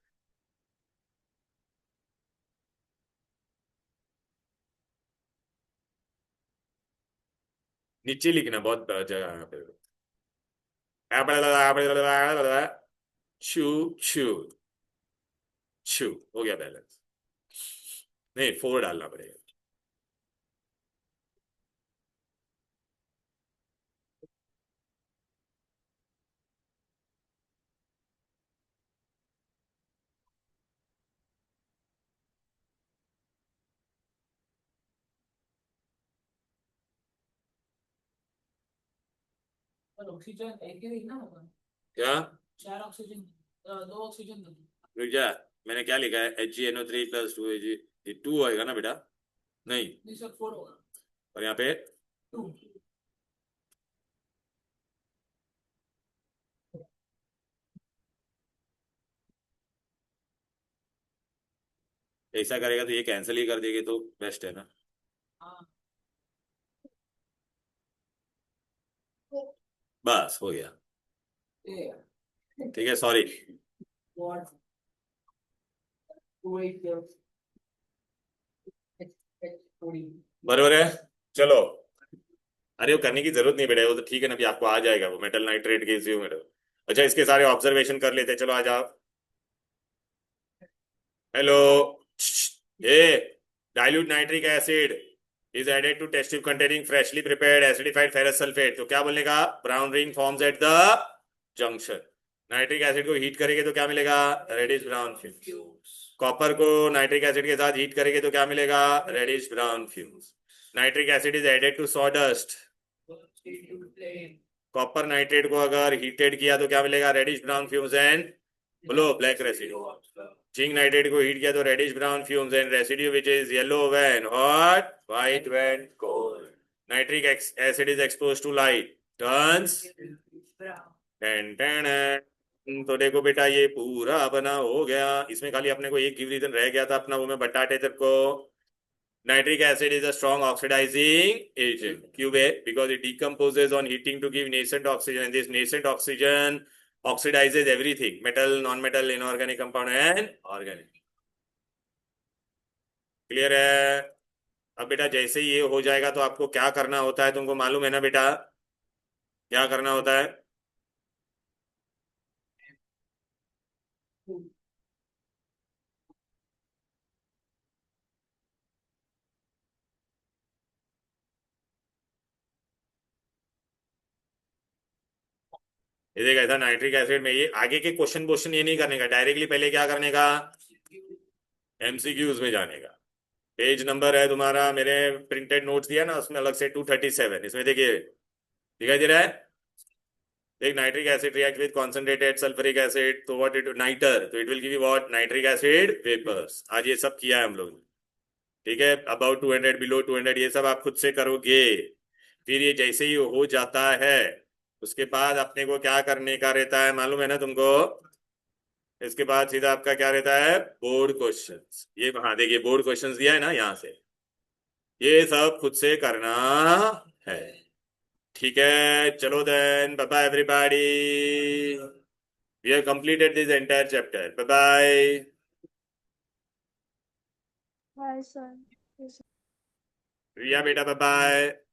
Speaker 1: नीचे लिखना, बहुत जगह यहाँ पे। छू छू छू हो गया बैलेंस, नहीं 4 डालना पड़ेगा।
Speaker 2: पर ऑक्सीजन एक ही ना होगा,
Speaker 1: क्या
Speaker 2: 4 ऑक्सीजन, 2 ऑक्सीजन दो।
Speaker 1: रुक जा, मैंने क्या लिखा है, HgNO3 प्लस 2Ag, ये 2 आएगा ना बेटा, नहीं।
Speaker 2: नहीं सर 4 होगा,
Speaker 1: और यहाँ पे
Speaker 2: 2।
Speaker 1: ऐसा करेगा तो ये कैंसिल ही कर देंगे तो बेस्ट है ना।
Speaker 2: हाँ
Speaker 1: बस हो गया,
Speaker 2: ये
Speaker 1: ठीक है, सॉरी।
Speaker 2: व्हाट 2
Speaker 1: बरोबर है, चलो। अरे वो करने की जरूरत नहीं बेटा, वो तो ठीक है ना, अभी आपको आ जाएगा वो मेटल नाइट्रेट के इश्यू में। अच्छा इसके सारे ऑब्जर्वेशन कर लेते हैं, चलो आ जाओ। हेलो, ये dilute nitric acid is added to test tube containing freshly prepared acidified ferrous sulphate, तो क्या बोलने का, brown ring forms at the junction. Nitric acid को हीट करेंगे तो क्या मिलेगा, रेडिश ब्राउन फ्यूम्स। कॉपर को नाइट्रिक एसिड के साथ हीट करेंगे तो क्या मिलेगा, reddish brown fumes. Nitric acid is added to sawdust. Copper nitrate को अगर हीटेड किया तो क्या मिलेगा, रेडिश ब्राउन फ्यूम्स एंड बोलो ब्लैक रेसिड्यू। जिंक नाइट्रेट को हीट किया तो reddish brown fumes and residue which is yellow when hot, white when cold. Nitric acid is exposed to light, turns ten ten. तो देखो बेटा ये पूरा बना हो गया, इसमें खाली अपने को एक गिव रीजन रह गया था अपना, वो मैं बताते तेरे को। Nitric acid is a strong oxidizing agent. Cube because it decomposes on heating to give nascent oxygen, and this nascent oxygen oxidizes everything: metal, non-metal, inorganic compound, and organic. Clear है? अब बेटा जैसे ही ये हो जाएगा तो आपको क्या करना होता है, तुमको मालूम है ना बेटा, क्या करना होता है? ये देख, ऐसा नाइट्रिक एसिड में ये आगे के क्वेश्चन ये नहीं करने का, डायरेक्टली पहले क्या करने का, एमसीक्यूज में जाने का। पेज नंबर है तुम्हारा, मेरे प्रिंटेड नोट्स दिया ना उसमें अलग से 237, इसमें देखिए दिखाई दे रहा है। एक nitric acid react with concentrated sulphuric acid, तो व्हाट इट नाइटर, तो it will give you what, nitric acid vapours. आज ये सब किया है हम लोग ने, ठीक है। अबाउट 200, बिलो 200, ये सब आप खुद से करोगे। फिर ये जैसे ही हो जाता है उसके बाद अपने को क्या करने का रहता है मालूम है ना तुमको? इसके बाद सीधा आपका क्या रहता है, बोर्ड क्वेश्चंस। ये हाँ देखिए, बोर्ड क्वेश्चंस दिया है ना यहाँ से, ये सब खुद से करना है, ठीक है। चलो then, bye bye everybody, we have completed this entire chapter, bye bye.
Speaker 4: Hi, sir. Yes, sir.
Speaker 1: Riya बेटा बाय बाय।